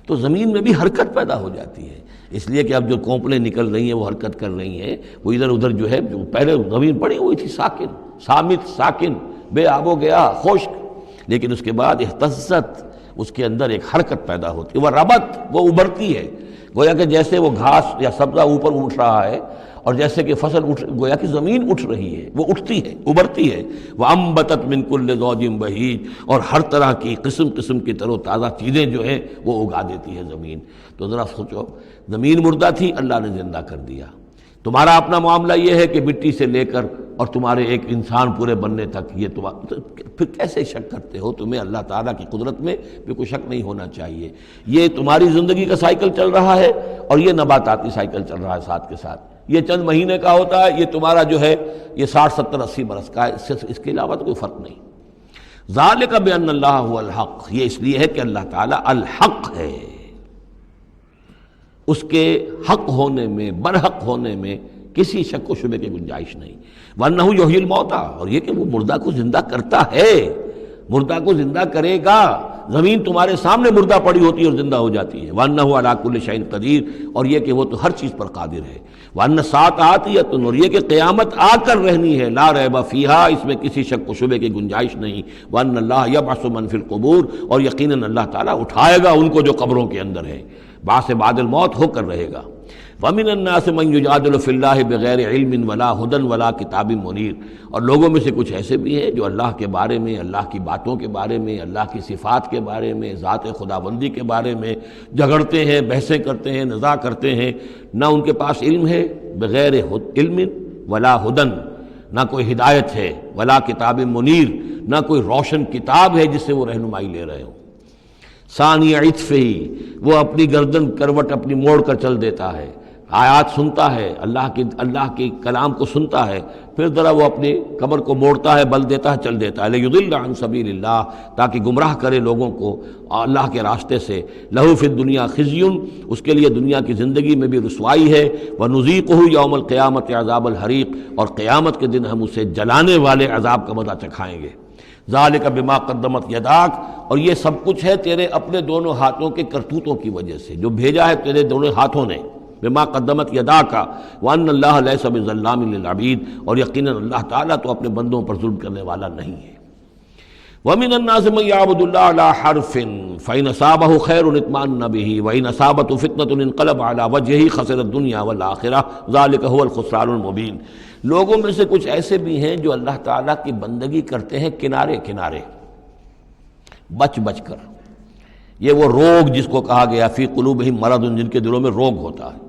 تو زمین میں بھی حرکت پیدا ہو جاتی ہے، اس لیے کہ اب جو کونپلیں نکل رہی ہیں وہ حرکت کر رہی ہیں، وہ ادھر ادھر جو ہے، جو پہلے زمین پڑی ہوئی تھی ساکن، صامت، ساکن، بے آب و گیا، خشک، لیکن اس کے بعد اہتزت، اس کے اندر ایک حرکت پیدا ہوتی ہے، وہ ربت، وہ ابھرتی ہے، گویا کہ جیسے وہ گھاس یا سبزہ اوپر اٹھ رہا ہے، اور جیسے کہ فصل گویا کہ زمین اٹھ رہی ہے، وہ اٹھتی ہے، ابھرتی ہے، وَأَنبَتَتْ مِن كُلِّ زَوْجٍ بَهِيجٍ، اور ہر طرح کی قسم قسم کی تر و تازہ چیزیں جو ہیں وہ اگا دیتی ہے زمین۔ تو ذرا سوچو، زمین مردہ تھی، اللہ نے زندہ کر دیا۔ تمہارا اپنا معاملہ یہ ہے کہ مٹی سے لے کر اور تمہارے ایک انسان پورے بننے تک، یہ پھر کیسے شک کرتے ہو؟ تمہیں اللہ تعالیٰ کی قدرت میں بھی کوئی شک نہیں ہونا چاہیے۔ یہ تمہاری زندگی کا سائیکل چل رہا ہے اور یہ نباتاتی سائیکل چل رہا ہے ساتھ کے ساتھ، یہ چند مہینے کا ہوتا ہے، یہ تمہارا جو ہے یہ 60 70 80 برس کا ہے، اس کے علاوہ تو کوئی فرق نہیں۔ ذالک بان اللہ هو الحق، یہ اس لیے ہے کہ اللہ تعالیٰ الحق ہے، اس کے حق ہونے میں، برحق ہونے میں کسی شک و شبے کی گنجائش نہیں۔ وانہ یحیی الموتیٰ، اور یہ کہ وہ مردہ کو زندہ کرتا ہے، مردہ کو زندہ کرے گا۔ زمین تمہارے سامنے مردہ پڑی ہوتی ہے اور زندہ ہو جاتی ہے۔ وانہ علی کل شیء قدیر، اور یہ کہ وہ تو ہر چیز پر قادر ہے۔ وان الساعۃ آتیۃ، اور یہ کہ قیامت آ کر رہنی ہے، لا ریب فیہا، اس میں کسی شک و شبے کی گنجائش نہیں۔ وان اللہ یبعث من فی القبور، اور یقیناً اللہ تعالیٰ اٹھائے گا ان کو جو قبروں کے اندر ہے۔ بعث بعد الموت ہو کر رہے گا۔ وَمِنَ النَّاسِ مَن يُجَادِلُ فِي اللَّهِ بِغَيْرِ عِلْمٍ وَلَا هُدًى وَلَا كِتَابٍ مُنِيرٍ، اور لوگوں میں سے کچھ ایسے بھی ہیں جو اللہ کے بارے میں، اللہ کی باتوں کے بارے میں، اللہ کی صفات کے بارے میں، ذات خداوندی کے بارے میں جھگڑتے ہیں، بحثیں کرتے ہیں، نزاع کرتے ہیں، نہ ان کے پاس علم ہے، بغیر علم ولا ہدن، نہ کوئی ہدایت ہے، ولا کتاب منیر، نہ کوئی روشن کتاب ہے جس سے وہ رہنمائی لے رہے ہوں۔ ثانی عطفہ، وہ اپنی گردن کروٹ اپنی موڑ کر چل دیتا ہے، آیات سنتا ہے، اللہ کے کلام کو سنتا ہے، پھر ذرا وہ اپنی کمر کو موڑتا ہے، بل دیتا ہے، چل دیتا ہے، لیضل عن سبیل اللہ، تاکہ گمراہ کرے لوگوں کو اللہ کے راستے سے۔ لہو فی الدنیا خزی، اس کے لیے دنیا کی زندگی میں بھی رسوائی ہے، ونذیقہ یوم القیامت عذاب الحریق، اور قیامت کے دن ہم اسے جلانے والے عذاب کا مزہ چکھائیں گے۔ ذالک بما قدمت یداک، اور یہ سب کچھ ہے تیرے اپنے دونوں ہاتھوں کے کرتوتوں کی وجہ سے، جو بھیجا ہے تیرے دونوں ہاتھوں نے، بما قدمت یداک، وان اللہ لیس بظلام للعبید، اور یقیناً اللہ تعالیٰ تو اپنے بندوں پر ظلم کرنے والا نہیں ہے۔ ومن الناس من يعبد الله على حرف فإن أصابه خير اطمأن به وإن أصابته فتنة انقلب على وجهه خسر الدنيا والآخرة ذلك هو الخسران المبين۔ لوگوں میں سے کچھ ایسے بھی ہیں جو اللہ تعالیٰ کی بندگی کرتے ہیں کنارے کنارے، بچ بچ کر۔ یہ وہ روگ جس کو کہا گیا فی قلوبہم مرض، جن کے دلوں میں روگ ہوتا ہے۔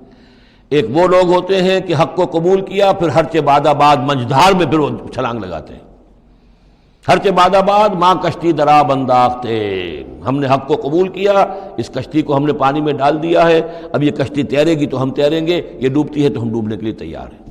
ایک وہ لوگ ہوتے ہیں کہ حق کو قبول کیا، پھر ہر چہ بعد آباد منجدھار میں پھر وہ چھلانگ لگاتے ہیں، ہر چہ بعد آباد ماں کشتی دراب انداختے، ہم نے حق کو قبول کیا، اس کشتی کو ہم نے پانی میں ڈال دیا ہے، اب یہ کشتی تیرے گی تو ہم تیریں گے، یہ ڈوبتی ہے تو ہم ڈوبنے کے لیے تیار ہیں۔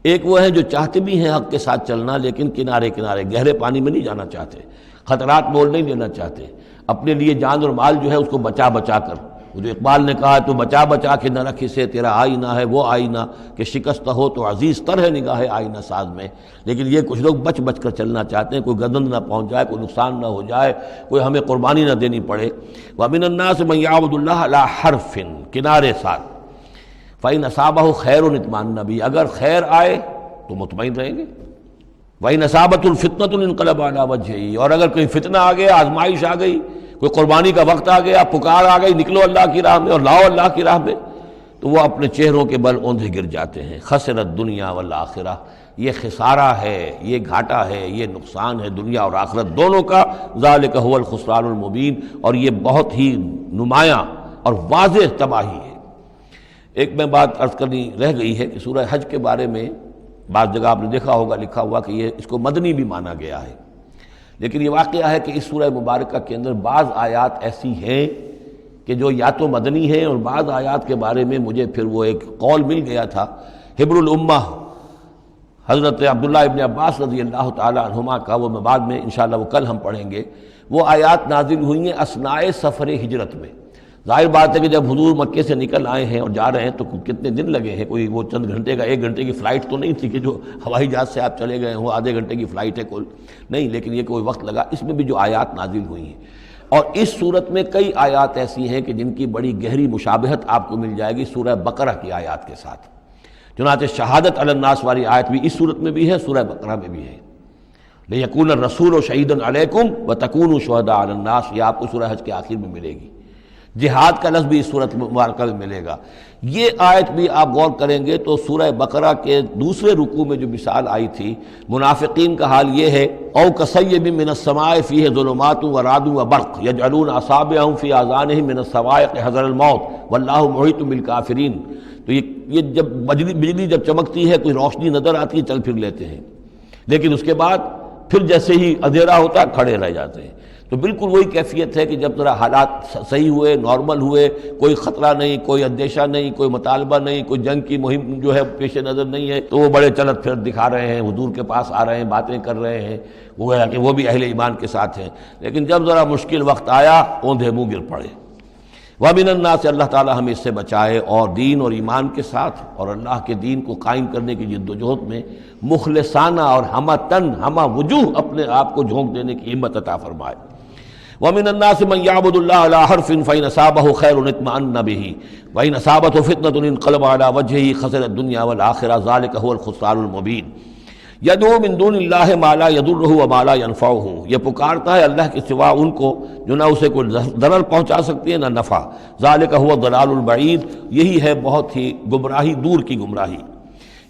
ایک وہ ہیں جو چاہتے بھی ہیں حق کے ساتھ چلنا، لیکن کنارے کنارے گہرے پانی میں نہیں جانا چاہتے، خطرات مول نہیں لینا چاہتے، اپنے لیے جان اور مال جو ہے اس کو بچا بچا کر، جو اقبال نے کہا تو بچا بچا کے نہ رکھ اسے، تیرا آئینہ ہے وہ آئینہ کہ شکست ہو تو عزیز تر ہے نگاہ آئینہ ساز میں۔ لیکن یہ کچھ لوگ بچ بچ کر چلنا چاہتے ہیں، کوئی گردن نہ پہنچ جائے، کوئی نقصان نہ ہو جائے، کوئی ہمیں قربانی نہ دینی پڑے۔ وَمِنَ النَّاسِ مَن يَعْبُدُ اللَّهَ عَلَىٰ حَرْفٍ، کنارے ساتھ، فَإِنْ أَصَابَهُ خَيْرٌ اطْمَأَنَّ بِهِ، اگر خیر آئے تو مطمئن رہیں گے، وَإِنْ أَصَابَتْهُ الْفِتْنَةُ انقلب عَلَىٰ وَجْهِهِ، اور اگر کوئی فتنہ آ گیا، آزمائش آ گئی، کوئی قربانی کا وقت آ گیا، پکار آ گئی، نکلو اللہ کی راہ میں اور لاؤ اللہ کی راہ میں، تو وہ اپنے چہروں کے بل اوندھے گر جاتے ہیں۔ خسرت دنیا والآخرہ، یہ خسارہ ہے، یہ گھاٹا ہے، یہ نقصان ہے دنیا اور آخرت دونوں کا۔ ذالک هو الخسران المبین، اور یہ بہت ہی نمایاں اور واضح تباہی ہے۔ ایک میں بات عرض کرنی رہ گئی ہے کہ سورہ حج کے بارے میں بعض جگہ آپ نے دیکھا ہوگا لکھا ہوا کہ یہ اس کو مدنی بھی مانا گیا ہے، لیکن یہ واقعہ ہے کہ اس سورہ مبارکہ کے اندر بعض آیات ایسی ہیں کہ جو یا تو مدنی ہیں، اور بعض آیات کے بارے میں مجھے پھر وہ ایک قول مل گیا تھا حبر الامہ حضرت عبداللہ ابن عباس رضی اللہ تعالی عنہما کا، وہ میں بعد میں انشاءاللہ وہ کل ہم پڑھیں گے۔ وہ آیات نازل ہوئی ہیں اثناء سفر ہجرت میں۔ ظاہر بات ہے کہ جب حضور مکے سے نکل آئے ہیں اور جا رہے ہیں تو کتنے دن لگے ہیں، کوئی وہ چند گھنٹے کا، ایک گھنٹے کی فلائٹ تو نہیں تھی کہ جو ہوائی جہاز سے آپ چلے گئے ہوں، آدھے گھنٹے کی فلائٹ ہے کل، نہیں، لیکن یہ کوئی وقت لگا۔ اس میں بھی جو آیات نازل ہوئی ہیں، اور اس صورت میں کئی آیات ایسی ہیں کہ جن کی بڑی گہری مشابہت آپ کو مل جائے گی سورہ بقرہ کی آیات کے ساتھ۔ چنانچہ شہادت علی الناس والی آیت بھی اس صورت میں بھی ہے، سورہ بقرہ میں بھی ہے، لِيَكُونَ الرَّسُولُ شَهِيدًا عَلَيْكُمْ وَتَكُونُوا شُهَدَاءَ عَلَى النَّاسِ، یہ آپ کو سورہ حج کے آخر میں ملے گی۔ جہاد کا لفظ بھی اس صورت مبارکہ میں ملے گا۔ یہ آیت بھی آپ غور کریں گے تو سورہ بقرہ کے دوسرے رکوع میں جو مثال آئی تھی، منافقین کا حال یہ ہے، او کصیب من السماء فیہ ظلمات ورعد وبرق یجعلون اصابعهم فی آذانہم من الصواعق حذر الموت واللہ محیط بالکافرین۔ تو یہ جب بجلی جب چمکتی ہے، کوئی روشنی نظر آتی ہے، چل پھر لیتے ہیں، لیکن اس کے بعد پھر جیسے ہی اندھیرا ہوتا ہے کھڑے رہ جاتے ہیں۔ تو بالکل وہی کیفیت ہے کہ جب ذرا حالات صحیح ہوئے، نارمل ہوئے، کوئی خطرہ نہیں، کوئی اندیشہ نہیں، کوئی مطالبہ نہیں، کوئی جنگ کی مہم جو ہے پیش نظر نہیں ہے، تو وہ بڑے چلت پھر دکھا رہے ہیں، حضور کے پاس آ رہے ہیں، باتیں کر رہے ہیں، گویا کہ وہ بھی اہل ایمان کے ساتھ ہیں۔ لیکن جب ذرا مشکل وقت آیا، اوندھے منہ گر پڑے۔ وَمِنَ النَّاسِ، اللہ تعالی ہمیں اس سے بچائے، اور دین اور ایمان کے ساتھ اور اللہ کے دین کو قائم کرنے کی جد و جہد میں مخلصانہ اور ہمہ تن ہمہ وجوہ اپنے آپ کو جھونک دینے کی ہمت عطا فرمائے۔ وَمِنَ النَّاسِ مَن يَعْبُدُ اللَّهَ عَلَىٰ حَرْفٍ فَإِنْ أَصَابَهُ خَيْرٌ اطْمَأَنَّ بِهِ وَإِنْ أَصَابَتْهُ فِتْنَةٌ انقلب عَلَىٰ وَجْهِهِ خَسِرَ الدُّنْيَا وَالْآخِرَةَ ذَلِكَ هُوَ الْخُسْرَانُ الْمُبِينُ۔ یدعو من دون اللہ ما لا یضرہ وما لا ینفعہ، یہ پکارتا ہے اللہ کے سوا ان کو جو نہ اسے کوئی ضرر پہنچا سکتی ہے نہ نفع، ذالک هو الضلال البعید، یہی ہے بہت ہی گمراہی، دور کی گمراہی۔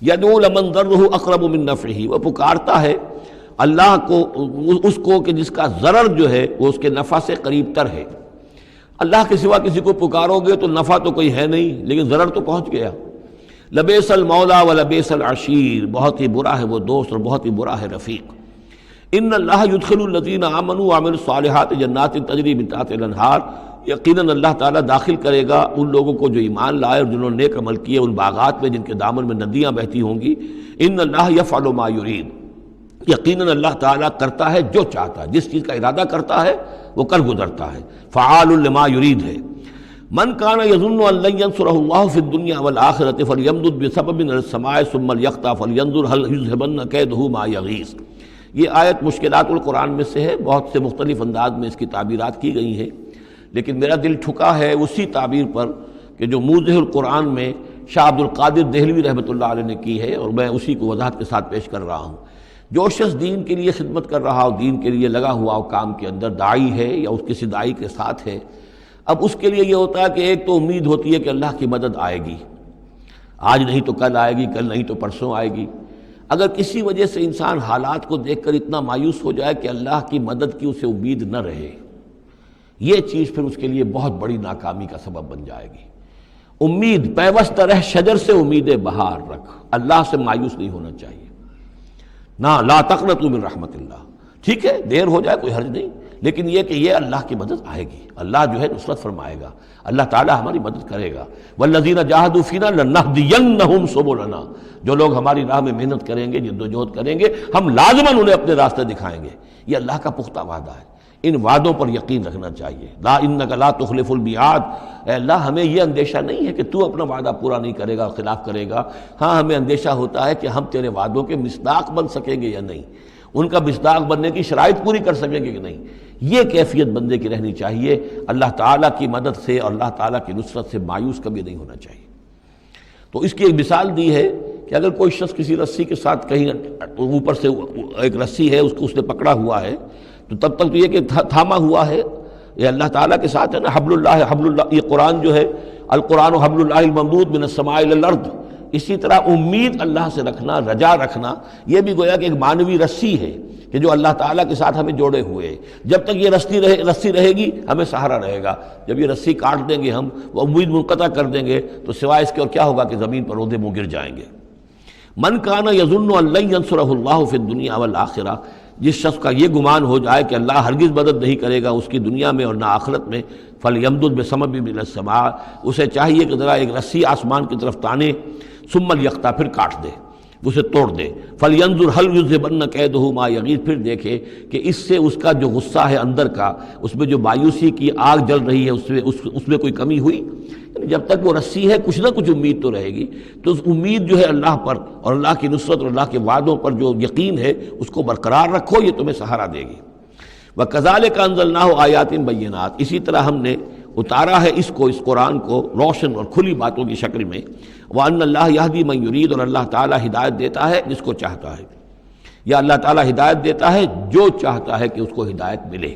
یدعو لمن ضرہ اقرب من نفعہ، وہ پکارتا ہے اللہ کو، اس کو کہ جس کا ضرر جو ہے وہ اس کے نفع سے قریب تر ہے۔ اللہ کے سوا کسی کو پکارو گے تو نفع تو کوئی ہے نہیں لیکن ضرر تو پہنچ گیا۔ لبئس المولا ولبئس العشیر، بہت ہی برا ہے وہ دوست اور بہت ہی برا ہے رفیق۔ ان اللہ یدخل الذین آمنوا وعملوا الصالحات جنات تجری من تحتها الانہار، یقیناً اللہ تعالیٰ داخل کرے گا ان لوگوں کو جو ایمان لائے اور جنہوں نے نیک عمل کیے ان باغات میں جن کے دامن میں ندیاں بہتی ہوں گی۔ ان اللہ یفعل ما یرید، یقیناً اللہ تعالیٰ کرتا ہے جو چاہتا ہے، جس چیز کا ارادہ کرتا ہے وہ کر گزرتا ہے، فعال لما یرید ہے۔ من کان یظن ان لن ینصرہ اللہ فی الدنیا والآخرۃ فلیمدد بسبب من السماء ثم لیقطع فلینظر هل یذهبن کیدہ ما یغیظ۔ یہ آیت مشکلات القرآن میں سے ہے، بہت سے مختلف انداز میں اس کی تعبیرات کی گئی ہیں، لیکن میرا دل ٹھکا ہے اسی تعبیر پر کہ جو موضح القرآن میں شاہ عبد القادر دہلوی رحمۃ اللہ علیہ نے کی ہے، اور میں اسی کو وضاحت کے ساتھ پیش کر رہا ہوں۔ جو شخص دین کے لیے خدمت کر رہا ہو، دین کے لیے لگا ہوا ہو کام کے اندر، داعی ہے یا اس کسی داعی کے ساتھ ہے، اب اس کے لیے یہ ہوتا ہے کہ ایک تو امید ہوتی ہے کہ اللہ کی مدد آئے گی، آج نہیں تو کل آئے گی، کل نہیں تو پرسوں آئے گی۔ اگر کسی وجہ سے انسان حالات کو دیکھ کر اتنا مایوس ہو جائے کہ اللہ کی مدد کی اسے امید نہ رہے، یہ چیز پھر اس کے لیے بہت بڑی ناکامی کا سبب بن جائے گی۔ امید پیوستہ رہ شجر سے امید بہار رکھ، اللہ سے مایوس نہیں ہونا چاہیے۔ نہ لا تقنطوا من رحمت اللہ، ٹھیک ہے دیر ہو جائے کوئی حرج نہیں، لیکن یہ کہ یہ اللہ کی مدد آئے گی، اللہ جو ہے نصرت فرمائے گا، اللہ تعالی ہماری مدد کرے گا۔ والذین جاہدوا فینا لنہدینہم سبلنا، جو لوگ ہماری راہ میں محنت کریں گے، جدوجہد کریں گے، ہم لازماً انہیں اپنے راستے دکھائیں گے۔ یہ اللہ کا پختہ وعدہ ہے، ان وعدوں پر یقین رکھنا چاہیے۔ لا انک لا تخلف المیعاد، اے اللہ ہمیں یہ اندیشہ نہیں ہے کہ تو اپنا وعدہ پورا نہیں کرے گا، خلاف کرے گا، ہاں ہمیں اندیشہ ہوتا ہے کہ ہم تیرے وعدوں کے مصداق بن سکیں گے یا نہیں، ان کا مصداق بننے کی شرائط پوری کر سکیں گے کہ نہیں۔ یہ کیفیت بندے کی رہنی چاہیے، اللہ تعالیٰ کی مدد سے اور اللہ تعالیٰ کی نصرت سے مایوس کبھی نہیں ہونا چاہیے۔ تو اس کی ایک مثال دی ہے کہ اگر کوئی شخص کسی رسی کے ساتھ کہیں اوپر سے ایک رسی ہے اس نے پکڑا ہوا ہے، تو تب تک تو یہ کہ تھاما ہوا ہے، یہ اللہ تعالیٰ کے ساتھ ہے نا، حبل اللہ، یہ قرآن جو ہے القرآن حبل اللہ الممدود من السماء الی الارض، اسی طرح امید اللہ سے رکھنا، رجا رکھنا، یہ بھی گویا کہ ایک معنوی رسی ہے کہ جو اللہ تعالیٰ کے ساتھ ہمیں جوڑے ہوئے، جب تک یہ رسی رہے گی ہمیں سہارا رہے گا، جب یہ رسی کاٹ دیں گے ہم، وہ امید منقطع کر دیں گے تو سوائے اس کے اور کیا ہوگا کہ زمین پر رودے منہ گر جائیں گے۔ من کان یظن ان لن ینصرہ اللہ فی الدنیا والآخرہ، جس شخص کا یہ گمان ہو جائے کہ اللہ ہرگز مدد نہیں کرے گا اس کی دنیا میں اور نہ آخرت میں، فلیمدد بسبب من السماء، اسے چاہیے کہ ذرا ایک رسی آسمان کی طرف تانے، ثم لیقطع، پھر کاٹ دے، اسے توڑ دے، فلینظر هل یذهبن کیدہ ما یغیظ، پھر دیکھے کہ اس سے اس کا جو غصہ ہے اندر کا، اس میں جو مایوسی کی آگ جل رہی ہے اس میں کوئی کمی ہوئی؟ یعنی جب تک وہ رسی ہے کچھ نہ کچھ امید تو رہے گی، تو اس امید جو ہے اللہ پر اور اللہ کی نصرت اور اللہ کے وعدوں پر جو یقین ہے اس کو برقرار رکھو، یہ تمہیں سہارا دے گی۔ وَكَذَلِكَ أَنزَلْنَاهُ آيَاتٍ بَيِّنَاتٍ، اسی طرح ہم نے اتارا ہے اس قرآن کو روشن اور کھلی باتوں کی شکل میں۔ وَأَنَّ اللَّهَ يَهْدِي مَن يُرِيدُ، اور اللہ تعالیٰ ہدایت دیتا ہے جس کو چاہتا ہے، یا اللہ تعالیٰ ہدایت دیتا ہے جو چاہتا ہے کہ اس کو ہدایت ملے۔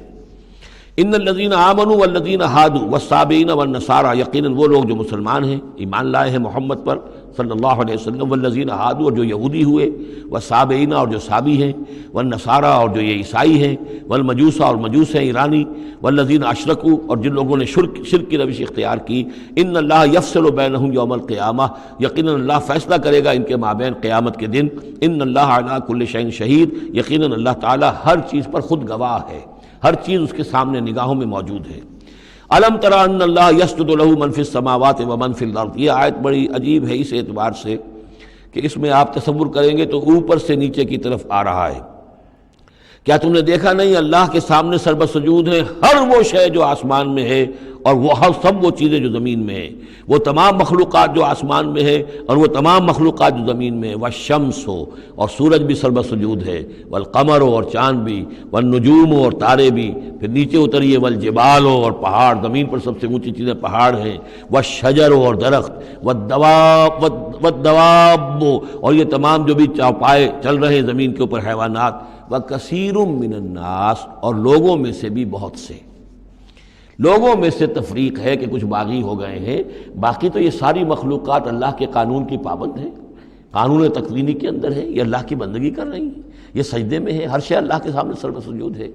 ان الذین آمنوا والذین ہادوا والصابئین والنصارى، یقیناً وہ لوگ جو مسلمان ہیں، ایمان لائے ہیں محمد پر صلی اللہ علیہ وسلم، والذین ہادوا، اور جو یہودی ہوئے، والصابئین، اور جو صابی ہیں، والنصارى، اور جو یہ عیسائی ہیں، والمجوس، اور مجوس ہیں ایرانی، والذین اشرکوا، اور جن لوگوں نے شرک کی روش اختیار کی، ان اللہ یفصل بینہم یوم القیامہ، یقیناً اللہ فیصلہ کرے گا ان کے مابین قیامت کے دن۔ ان اللہ علی کل شیء شہید، یقیناً اللہ تعالیٰ ہر چیز پر خود گواہ ہے، ہر چیز اس کے سامنے نگاہوں میں موجود ہے۔ الم تری ان اللہ یسجد لہ من فی السماوات ومن فی الارض، یہ آیت بڑی عجیب ہے اس اعتبار سے کہ اس میں آپ تصور کریں گے تو اوپر سے نیچے کی طرف آ رہا ہے۔ کیا تم نے دیکھا نہیں اللہ کے سامنے سربسجود ہے ہر وہ شے جو آسمان میں ہے اور وہ سب وہ چیزیں جو زمین میں ہیں، وہ تمام مخلوقات جو آسمان میں ہے اور وہ تمام مخلوقات جو زمین میں ہے، والشمس ہو اور سورج بھی سربسجود ہے، والقمر ہو اور چاند بھی، والنجوم ہو اور تارے بھی، پھر نیچے اتریے والجبال ہو اور پہاڑ، زمین پر سب سے اونچی چیزیں پہاڑ ہیں، والشجر ہو اور درخت، والدواب اور یہ تمام جو بھی چوپائے چل رہے ہیں زمین کے اوپر حیوانات، وکثیر من الناس اور لوگوں میں سے بھی بہت سے، لوگوں میں سے تفریق ہے کہ کچھ باغی ہو گئے ہیں، باقی تو یہ ساری مخلوقات اللہ کے قانون کی پابند ہیں، قانون تکوینی کے اندر ہے، یہ اللہ کی بندگی کر رہی ہیں، یہ سجدے میں ہے، ہر شے اللہ کے سامنے سربسجود ہے۔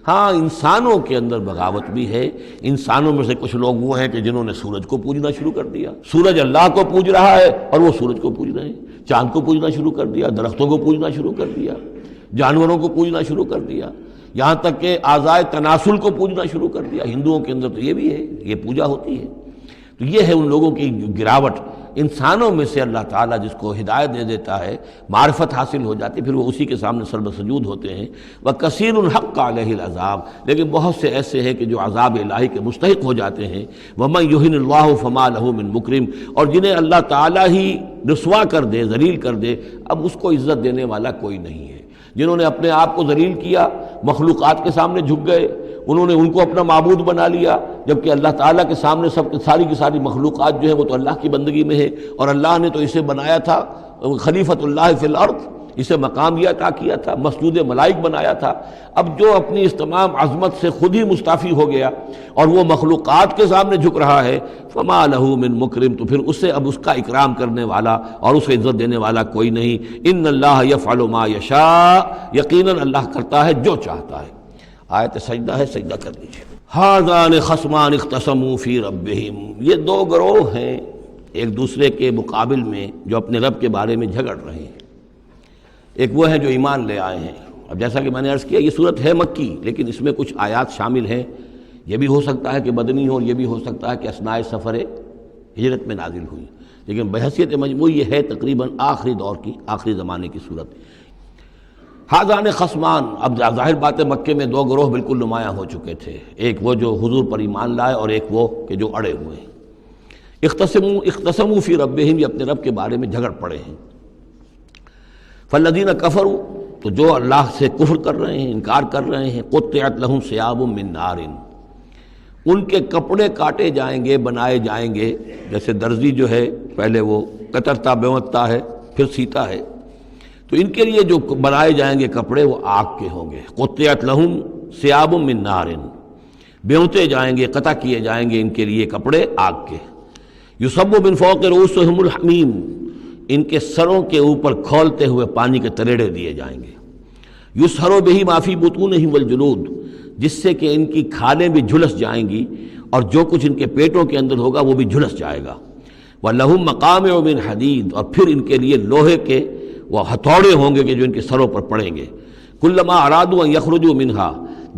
ہاں انسانوں کے اندر بغاوت بھی ہے، انسانوں میں سے کچھ لوگ وہ ہیں کہ جنہوں نے سورج کو پوجنا شروع کر دیا، سورج اللہ کو پوج رہا ہے اور وہ سورج کو پوج رہے ہیں، چاند کو پوجنا شروع کر دیا، درختوں کو پوجنا شروع کر دیا، جانوروں کو پوجنا شروع کر دیا، یہاں تک کہ اعضائے تناسل کو پوجنا شروع کر دیا۔ ہندوؤں کے اندر تو یہ بھی ہے، یہ پوجا ہوتی ہے۔ تو یہ ہے ان لوگوں کی گراوٹ۔ انسانوں میں سے اللہ تعالیٰ جس کو ہدایت دے دیتا ہے، معرفت حاصل ہو جاتی، پھر وہ اسی کے سامنے سربسجود ہوتے ہیں۔ وَكَثِيرٌ حَقَّ عَلَيْهِ الْعَذَابُ، لیکن بہت سے ایسے ہیں کہ جو عذاب الہی کے مستحق ہو جاتے ہیں۔ وَمَن يُهِنِ اللَّهُ فَمَا لَهُ مِن مُكْرِمٍ، اور جنہیں اللہ تعالیٰ ہی رسوا کر دے، ذلیل کر دے، اب اس کو عزت دینے والا کوئی نہیں ہے۔ جنہوں نے اپنے آپ کو ذلیل کیا، مخلوقات کے سامنے جھک گئے، انہوں نے ان کو اپنا معبود بنا لیا، جبکہ اللہ تعالیٰ کے سامنے ساری کی ساری مخلوقات جو ہے وہ تو اللہ کی بندگی میں ہے، اور اللہ نے تو اسے بنایا تھا خلیفۃ اللہ فی الارض، اسے مقام یہ عطا کیا تھا، مسجود ملائک بنایا تھا۔ اب جو اپنی اس تمام عظمت سے خود ہی مستعفی ہو گیا اور وہ مخلوقات کے سامنے جھک رہا ہے، فما لہ من مکرم، تو پھر اسے اب اس کا اکرام کرنے والا اور اسے عزت دینے والا کوئی نہیں۔ ان اللہ یفعل ما یشاء، یقیناً اللہ کرتا ہے جو چاہتا ہے۔ آیت سجدہ ہے، سجدہ کر لیجیے۔ ھذان خصمان اختصموا فی ربہم، یہ دو گروہ ہیں ایک دوسرے کے مقابل میں جو اپنے رب کے بارے میں جھگڑ رہے ہیں۔ ایک وہ ہیں جو ایمان لے آئے ہیں۔ اب جیسا کہ میں نے عرض کیا یہ صورت ہے مکی، لیکن اس میں کچھ آیات شامل ہیں، یہ بھی ہو سکتا ہے کہ مدنی ہو اور یہ بھی ہو سکتا ہے کہ اثناء سفر ہجرت میں نازل ہوئی، لیکن بحیثیت مجموعی یہ ہے تقریباً آخری دور کی، آخری زمانے کی صورت۔ ھذان خصمان، اب ظاہر بات ہے مکے میں دو گروہ بالکل نمایاں ہو چکے تھے، ایک وہ جو حضور پر ایمان لائے اور ایک وہ کہ جو اڑے ہوئے ہیں۔ اختصموا فی ربہم، یہ اپنے رب کے بارے میں جھگڑ پڑے ہیں۔ فالذین کفروا، تو جو اللہ سے کفر کر رہے ہیں، انکار کر رہے ہیں، قطعت لہم ثیاب من نار، ان کے کپڑے کاٹے جائیں گے، بنائے جائیں گے، جیسے درزی جو ہے پہلے وہ کترتا بیوتتا ہے پھر سیتا ہے، تو ان کے لیے جو بنائے جائیں گے کپڑے وہ آگ کے ہوں گے۔ قطعت لہم ثیاب من نار، بیوتے جائیں گے، قطع کیے جائیں گے ان کے لیے کپڑے آگ کے۔ یصب من فوق رؤوسہم الحمیم، ان کے سروں کے اوپر کھولتے ہوئے پانی کے تریڑے دیے جائیں گے۔ یسحر بہ ما فی بطونہم والجلود، جس سے کہ ان کی کھالیں بھی جھلس جائیں گی اور جو کچھ ان کے پیٹوں کے اندر ہوگا وہ بھی جھلس جائے گا۔ وَلَهُم مَّقَامِعُ مِنْ حَدِيدٍ، اور پھر ان کے لیے لوہے کے وہ ہتھوڑے ہوں گے کہ جو ان کے سروں پر پڑیں گے۔ کلما ارادوا ان یخرجوا منہا،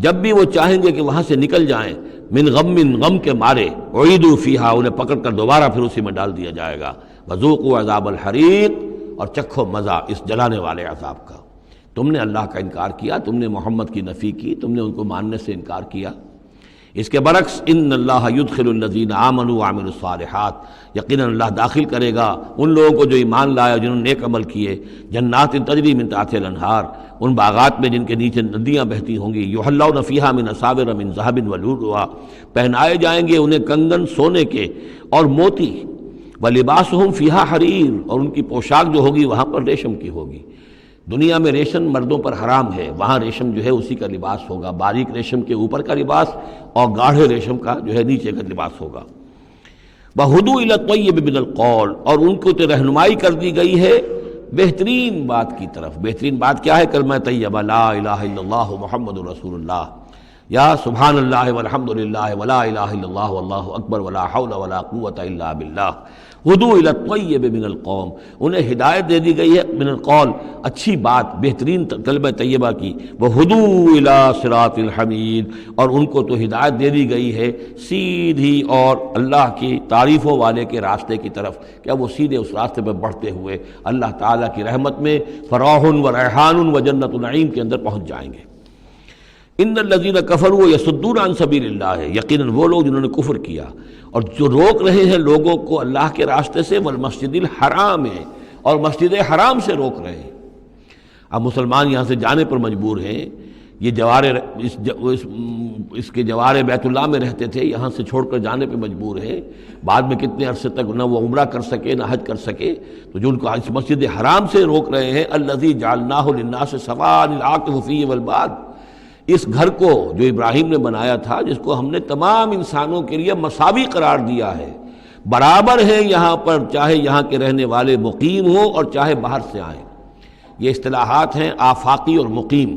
جب بھی وہ چاہیں گے کہ وہاں سے نکل جائیں، من غم، غم کے مارے، اعیدوا فیہا، انہیں پکڑ کر دوبارہ پھر اسی میں ڈال دیا جائے گا۔ وذوقوا عذاب الحریق، اور چکھو مزہ اس جلانے والے عذاب کا۔ تم نے اللہ کا انکار کیا، تم نے محمد کی نفی کی، تم نے ان کو ماننے سے انکار کیا۔ اس کے برعکس ان اللہ یدخل الذین آمنوا وعملوا الصالحات، یقیناً اللہ داخل کرے گا ان لوگوں کو جو ایمان لائے جنہوں نے نیک عمل کیے، جنات تجری من تحتها الانہار، ان باغات میں جن کے نیچے ندیاں بہتی ہوں گی، یحلون فیہا من اساور من ذہب ولؤلؤا، پہنائے جائیں گے انہیں کنگن سونے کے اور موتی، ولباسہم فیہا حریر، اور ان کی پوشاک جو ہوگی وہاں پر ریشم کی ہوگی۔ دنیا میں ریشم مردوں پر حرام ہے، وہاں ریشم جو ہے اسی کا لباس ہوگا، باریک ریشم کے اوپر کا لباس اور گاڑھے ریشم کا جو ہے نیچے کا لباس ہوگا۔ وَہُدُوا إِلَى الطَّيِّبِ مِنَ الْقَوْلِ، اور ان کو تو رہنمائی کر دی گئی ہے بہترین بات کی طرف۔ بہترین بات کیا ہے؟ کلمہ طیبہ، لا الہ الا اللہ محمد رسول اللہ، یا سبحان اللہ والحمد للہ ولا الہ الا اللہ واللہ اکبر ولا حول ولا قوۃ الا باللہ۔ ہدوا الی الطیب من القول، انہیں ہدایت دے دی گئی ہے من القول، اچھی بات، بہترین کلمہ طیبہ کی۔ وہدوا الی صراط الحمید، اور ان کو تو ہدایت دے دی گئی ہے سیدھی اور اللہ کی تعریفوں والے کے راستے کی طرف، کیا وہ سیدھے اس راستے پہ بڑھتے ہوئے اللہ تعالیٰ کی رحمت میں فراح و ریحان و جنت النعیم کے اندر پہنچ جائیں گے۔ ان الذین کفروا یصدون عن سبیل اللہ ہے، یقیناً وہ لوگ جنہوں نے کفر کیا اور جو روک رہے ہیں لوگوں کو اللہ کے راستے سے، والمسجد الحرام ہے، اور مسجد حرام سے روک رہے ہیں۔ اب مسلمان یہاں سے جانے پر مجبور ہیں، یہ اس کے جوار بیت اللہ میں رہتے تھے، یہاں سے چھوڑ کر جانے پہ مجبور ہیں، بعد میں کتنے عرصے تک نہ وہ عمرہ کر سکے نہ حج کر سکے، تو جو ان کو اس مسجد حرام سے روک رہے ہیں، الذی جعلناہ للناس سواء العاکف فیہ والباد، اس گھر کو جو ابراہیم نے بنایا تھا، جس کو ہم نے تمام انسانوں کے لیے مساوی قرار دیا ہے، برابر ہیں یہاں پر، چاہے یہاں کے رہنے والے مقیم ہوں اور چاہے باہر سے آئیں۔ یہ اصطلاحات ہیں آفاقی اور مقیم۔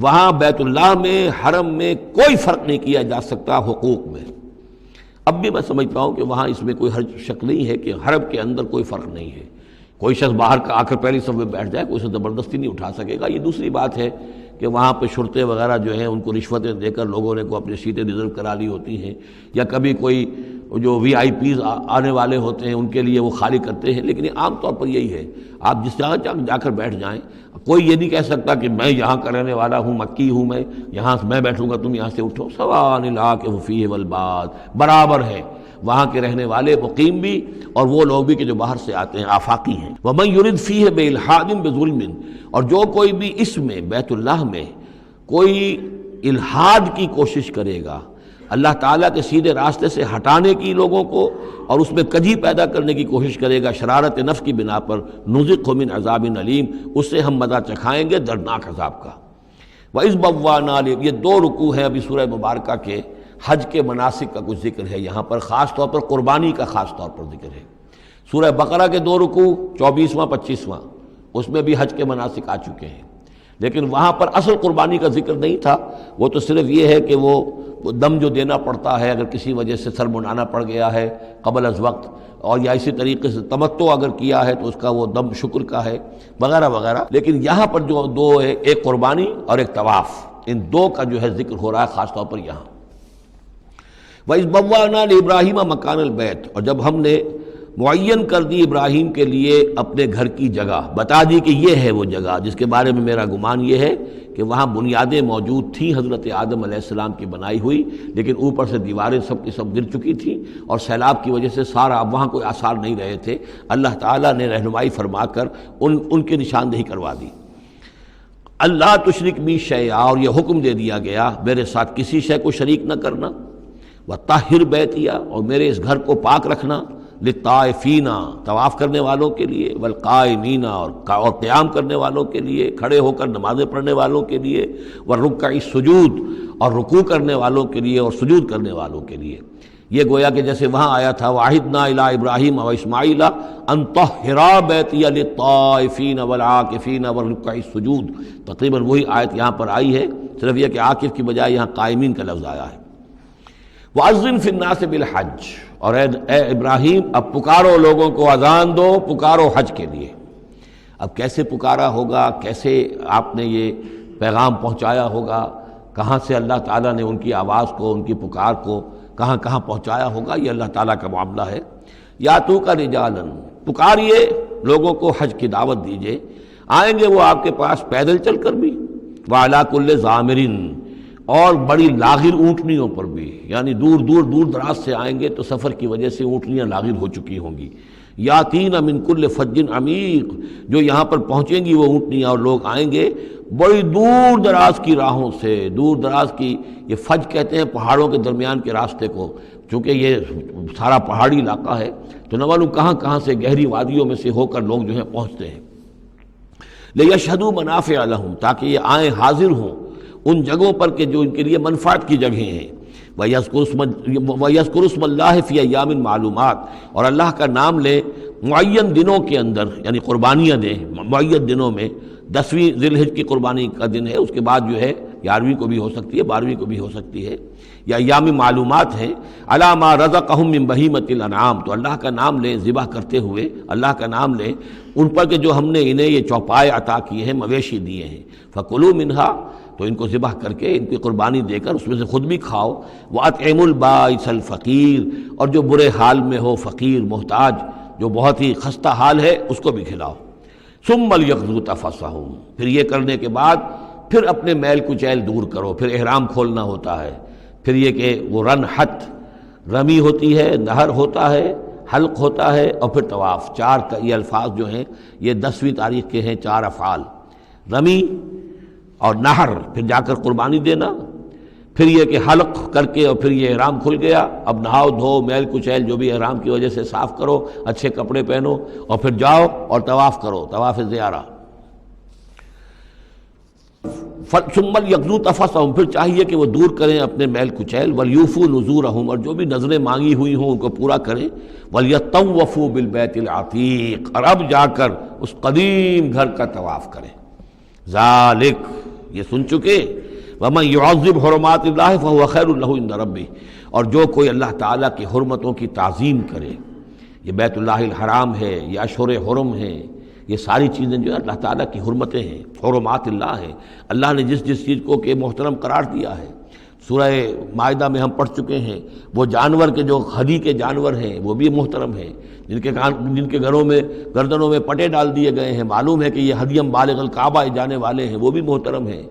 وہاں بیت اللہ میں، حرم میں کوئی فرق نہیں کیا جا سکتا حقوق میں۔ اب بھی میں سمجھتا ہوں کہ وہاں اس میں کوئی حرج شک نہیں ہے کہ حرم کے اندر کوئی فرق نہیں ہے۔ کوئی شخص باہر کا آ کر پہلی صف میں بیٹھ جائے، کوئی اسے زبردستی نہیں اٹھا سکے گا۔ یہ دوسری بات ہے کہ وہاں پہ شرطے وغیرہ جو ہیں ان کو رشوتیں دے کر لوگوں نے کو اپنی سیٹیں ریزرو کرا لی ہوتی ہیں، یا کبھی کوئی جو وی آئی پیز آنے والے ہوتے ہیں ان کے لیے وہ خالی کرتے ہیں، لیکن عام طور پر یہی ہے، آپ جس جگہ جا کر بیٹھ جائیں، کوئی یہ نہیں کہہ سکتا کہ میں یہاں کا رہنے والا ہوں، مکی ہوں، میں بیٹھوں گا تم یہاں سے اٹھو۔ سواء العاکف فیہ والباد، برابر ہے وہاں کے رہنے والے مقیم بھی اور وہ لوگ بھی کہ جو باہر سے آتے ہیں، آفاقی ہیں۔ وَمَن يُرِدْ فِيهِ بِإِلْحَادٍ بِظُلْمٍ، اور جو کوئی بھی اس میں بیت اللہ میں کوئی الحاد کی کوشش کرے گا، اللہ تعالیٰ کے سیدھے راستے سے ہٹانے کی لوگوں کو، اور اس میں کجی پیدا کرنے کی کوشش کرے گا شرارت نفس کی بنا پر، نُذِقْهُ مِنْ عَذَابٍ أَلِيمٍ، اس سے ہم مزہ چکھائیں گے دردناک عذاب کا۔ وَإِذْ بَوَّأْنَا یہ دو رکوع ہیں ابھی سورہ مبارکہ کے، حج کے مناسک کا کچھ ذکر ہے یہاں پر، خاص طور پر قربانی کا خاص طور پر ذکر ہے۔ سورہ بقرہ کے دو رکوع 24واں 25واں، اس میں بھی حج کے مناسک آ چکے ہیں، لیکن وہاں پر اصل قربانی کا ذکر نہیں تھا، وہ تو صرف یہ ہے کہ وہ دم جو دینا پڑتا ہے اگر کسی وجہ سے سر منڈانا پڑ گیا ہے قبل از وقت، اور یا اسی طریقے سے تمتع اگر کیا ہے تو اس کا وہ دم شکر کا ہے وغیرہ وغیرہ۔ لیکن یہاں پر جو دو ہے، ایک قربانی اور ایک طواف، ان دو کا جو ہے ذکر ہو رہا ہے خاص طور پر یہاں۔ وَإِذْ بَوَّأْنَا لِإِبْرَاهِيمَ مَكَانَ الْبَيْتِ، اور جب ہم نے معین کر دی ابراہیم کے لیے اپنے گھر کی جگہ، بتا دی کہ یہ ہے وہ جگہ جس کے بارے میں میرا گمان یہ ہے کہ وہاں بنیادیں موجود تھیں حضرت آدم علیہ السلام کی بنائی ہوئی، لیکن اوپر سے دیواریں سب کی سب گر چکی تھیں اور سیلاب کی وجہ سے سارا اب وہاں کوئی آثار نہیں رہے تھے۔ اللہ تعالیٰ نے رہنمائی فرما کر ان کی نشاندہی کروا دی۔ اللہ تشرک بی شیئا، اور یہ حکم دے دیا گیا میرے ساتھ کسی شے کو شریک نہ کرنا، وطہر بیتیا، اور میرے اس گھر کو پاک رکھنا، للطائفین، طواف کرنے والوں کے لیے، والقائمین، اور قیام کرنے والوں کے لیے، کھڑے ہو کر نمازیں پڑھنے والوں کے لیے، والرکع السجود، اور رکوع کرنے والوں کے لیے اور سجود کرنے والوں کے لیے۔ یہ گویا کہ جیسے وہاں آیا تھا وَعَهِدْنَا إِلَىٰ إِبْرَاهِيمَ وَإِسْمَاعِيلَ أَن طَهِّرَا بَيْتِيَ لِلطَّائِفِينَ وَالْعَاكِفِينَ وَالرُّكَّعِ السُّجُودِ، تقریباً وہی آیت یہاں پر آئی ہے، صرف یہ کہ عاکف کی بجائے یہاں قائمین کا لفظ آیا ہے۔ وَأَذِّن فِي النَّاسِ بِالْحَجِّ، اور اے ابراہیم اب پکارو لوگوں کو، اذان دو، پکارو حج کے لیے۔ اب کیسے پکارا ہوگا، کیسے آپ نے یہ پیغام پہنچایا ہوگا، کہاں سے اللہ تعالیٰ نے ان کی آواز کو، ان کی پکار کو کہاں کہاں پہنچایا ہوگا، یہ اللہ تعالیٰ کا معاملہ ہے۔ یا تو کا رجالن، پکاریے لوگوں کو، حج کی دعوت دیجیے، آئیں گے وہ آپ کے پاس پیدل چل کر بھی، وعلیٰ کل ضامرن، اور بڑی لاغر اونٹنیوں پر بھی، یعنی دور دراز سے آئیں گے تو سفر کی وجہ سے اونٹنیاں لاغر ہو چکی ہوں گی۔ یاتین من کل فج عمیق، جو یہاں پر پہنچیں گی وہ اونٹنیاں اور لوگ آئیں گے بڑی دور دراز کی راہوں سے، دور دراز کی، یہ فج کہتے ہیں پہاڑوں کے درمیان کے راستے کو، چونکہ یہ سارا پہاڑی علاقہ ہے تو نہ معلوم کہاں کہاں سے گہری وادیوں میں سے ہو کر لوگ جو ہیں پہنچتے ہیں۔ لیشہدوا منافع لہم، تاکہ یہ آئیں حاضر ہوں ان جگہوں پر کہ جو ان کے لیے منفعت کی جگہیں ہیں۔ وَيَذْكُرُ اسْمَ اللَّهِ فِي أَيَّامٍ مَعْلُومَاتٍ، اور اللہ کا نام لیں معین دنوں کے اندر، یعنی قربانیاں دیں معین دنوں میں۔ 10ویں ذی الحجہ کی قربانی کا دن ہے، اس کے بعد جو ہے 11ویں کو بھی ہو سکتی ہے، 12ویں کو بھی ہو سکتی ہے، یا ایام معلومات ہیں۔ عَلَىٰ مَا رَزَقَهُم مِّن بَهِیمَةِ الْأَنْعَامِ، تو اللہ کا نام لیں ذبح کرتے ہوئے، اللہ کا نام لیں ان پر کہ جو ہم نے انہیں یہ چوپائے عطا کیے ہیں، مویشی دیے ہیں۔ فَكُلُوا مِنْهَا، تو ان کو ذبح کر کے ان کی قربانی دے کر اس میں سے خود بھی کھاؤ۔ وَأَطْعِمُوا الْبَائِسَ الْفَقِيرَ، اور جو برے حال میں ہو، فقیر محتاج جو بہت ہی خستہ حال ہے، اس کو بھی کھلاؤ۔ ثُمَّ لْيَقْضُوا تَفَثَّهُمْ، پھر یہ کرنے کے بعد پھر اپنے میل کچیل دور کرو، پھر احرام کھولنا ہوتا ہے، پھر یہ کہ وہ رنحت، رمی ہوتی ہے، نہر ہوتا ہے، حلق ہوتا ہے، اور پھر طواف۔ چار یہ الفاظ جو ہیں یہ 10ویں تاریخ کے ہیں، 4 افعال، رمی اور نہر، پھر جا کر قربانی دینا، پھر یہ کہ حلق کر کے اور پھر یہ احرام کھل گیا، اب نہاؤ دھو، میل کچیل جو بھی احرام کی وجہ سے صاف کرو، اچھے کپڑے پہنو، اور پھر جاؤ اور طواف کرو، طواف زیارہ۔ ثم لیقضوا تفثهم، پھر چاہیے کہ وہ دور کریں اپنے میل کچیل، ولیوفوا نذورهم، اور جو بھی نذریں مانگی ہوئی ہوں ان کو پورا کریں، ولیطوفوا بالبیت العتیق، اور اب جا کر اس قدیم گھر کا طواف کریں۔ ذالک، یہ سن چکے، ومن يعظم حرمات اللہ فهو خیر له عند ربہ، اور جو کوئی اللہ تعالیٰ کی حرمتوں کی تعظیم کرے، یہ بیت اللہ الحرام ہے، یہ اشہر حرم ہے، یہ ساری چیزیں جو ہے اللہ تعالیٰ کی حرمتیں ہیں، حرمات اللہ ہیں، اللہ نے جس جس چیز کو کہ محترم قرار دیا ہے۔ سورہ مائدہ میں ہم پڑھ چکے ہیں، وہ جانور کے جو ہدی کے جانور ہیں وہ بھی محترم ہیں، جن کے گھروں میں گردنوں میں پٹے ڈال دیے گئے ہیں، معلوم ہے کہ یہ ہدیم بالغ الکعبہ جانے والے ہیں، وہ بھی محترم ہیں۔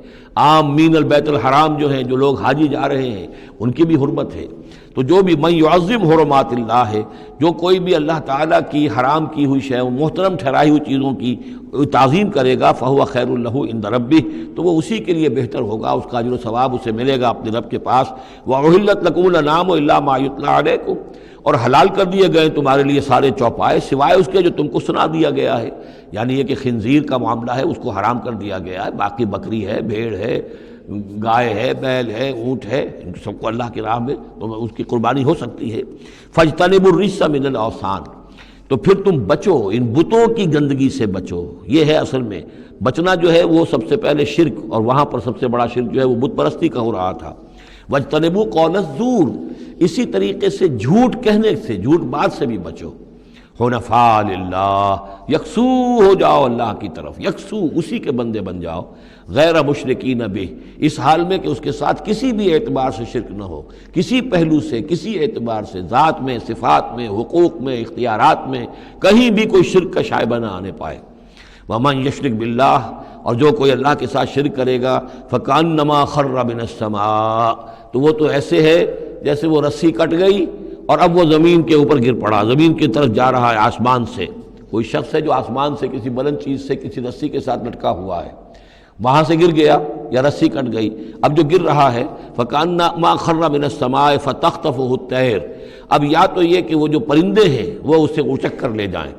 عام مین البیت الحرام جو ہیں، جو لوگ حاجی جا رہے ہیں، ان کی بھی حرمت ہے۔ تو جو بھی من یعظم حرمات اللہ ہے، جو کوئی بھی اللہ تعالیٰ کی حرام کی ہوئی شے، محترم ٹھہرائی ہوئی چیزوں کی تعظیم کرے گا، فہو خیر لہ عند ربہ، تو وہ اسی کے لیے بہتر ہوگا، اس کا اجر و ثواب اسے ملے گا اپنے رب کے پاس۔ وَأُحِلَّتْ لَكُمُ الْأَنْعَامُ إِلَّا مَا يُتْلَىٰ عَلَيْكُمْ، اور حلال کر دیے گئے تمہارے لیے سارے چوپائے سوائے اس کے جو تم کو سنا دیا گیا ہے، یعنی یہ کہ خنزیر کا معاملہ ہے، اس کو حرام کر دیا گیا ہے، باقی بکری ہے، بھیڑ ہے، گائے ہے، بیل ہے، اونٹ ہے، ان سب کو اللہ کی راہ میں تو اس کی قربانی ہو سکتی ہے۔ فَاجْتَنِبُوا الرِّجْسَ مِنَ الْأَوْثَانِ، تو پھر تم بچو، ان بتوں کی گندگی سے بچو۔ یہ ہے اصل میں بچنا جو ہے وہ سب سے پہلے شرک، اور وہاں پر سب سے بڑا شرک جو ہے وہ بت پرستی کا ہو رہا تھا۔ وَاجْتَنِبُوا قَوْلَ الزُّورِ، اسی طریقے سے جھوٹ کہنے سے، جھوٹ بات سے بھی بچو۔ حنفاء للہ، یکسو ہو جاؤ اللہ کی طرف، یکسو اسی کے بندے بن جاؤ، غیر مشرکین بہ، اس حال میں کہ اس کے ساتھ کسی بھی اعتبار سے شرک نہ ہو، کسی پہلو سے، کسی اعتبار سے، ذات میں، صفات میں، حقوق میں، اختیارات میں، کہیں بھی کوئی شرک کا شائبہ نہ آنے پائے۔ ومن یشرک باللہ، اور جو کوئی اللہ کے ساتھ شرک کرے گا، فکأنما خر من السماء، تو وہ تو ایسے ہے جیسے وہ رسی کٹ گئی اور اب وہ زمین کے اوپر گر پڑا، زمین کی طرف جا رہا ہے آسمان سے۔ کوئی شخص ہے جو آسمان سے کسی بلند چیز سے کسی رسی کے ساتھ لٹکا ہوا ہے، وہاں سے گر گیا یا رسی کٹ گئی، اب جو گر رہا ہے فکأنما خر من السماء فتخطفه الطیر، اب یا تو یہ کہ وہ جو پرندے ہیں وہ اسے اچک کر لے جائیں،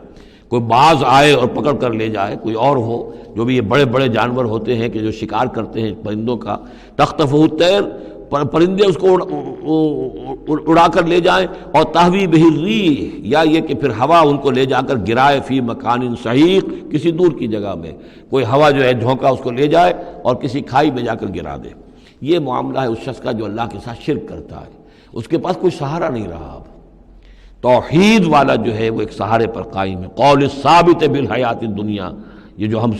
کوئی باز آئے اور پکڑ کر لے جائے، کوئی اور ہو، جو بھی یہ بڑے بڑے جانور ہوتے ہیں کہ جو شکار کرتے ہیں پرندوں کا، تخطفه الطیر، پرندے اس کو اڑا کر لے جائیں، اور تہوی بہ الریح، یا یہ کہ پھر ہوا ان کو لے جا کر گرائے فی مکان صحیح، کسی دور کی جگہ میں کوئی ہوا جو ہے جھونکا اس کو لے جائے اور کسی کھائی میں جا کر گرا دے۔ یہ معاملہ ہے اس شخص کا جو اللہ کے ساتھ شرک کرتا ہے، اس کے پاس کوئی سہارا نہیں رہا۔ اب توحید والا جو ہے وہ ایک سہارے پر قائم ہے، قول ثابت بالحیات الدنیا، یہ جو ہم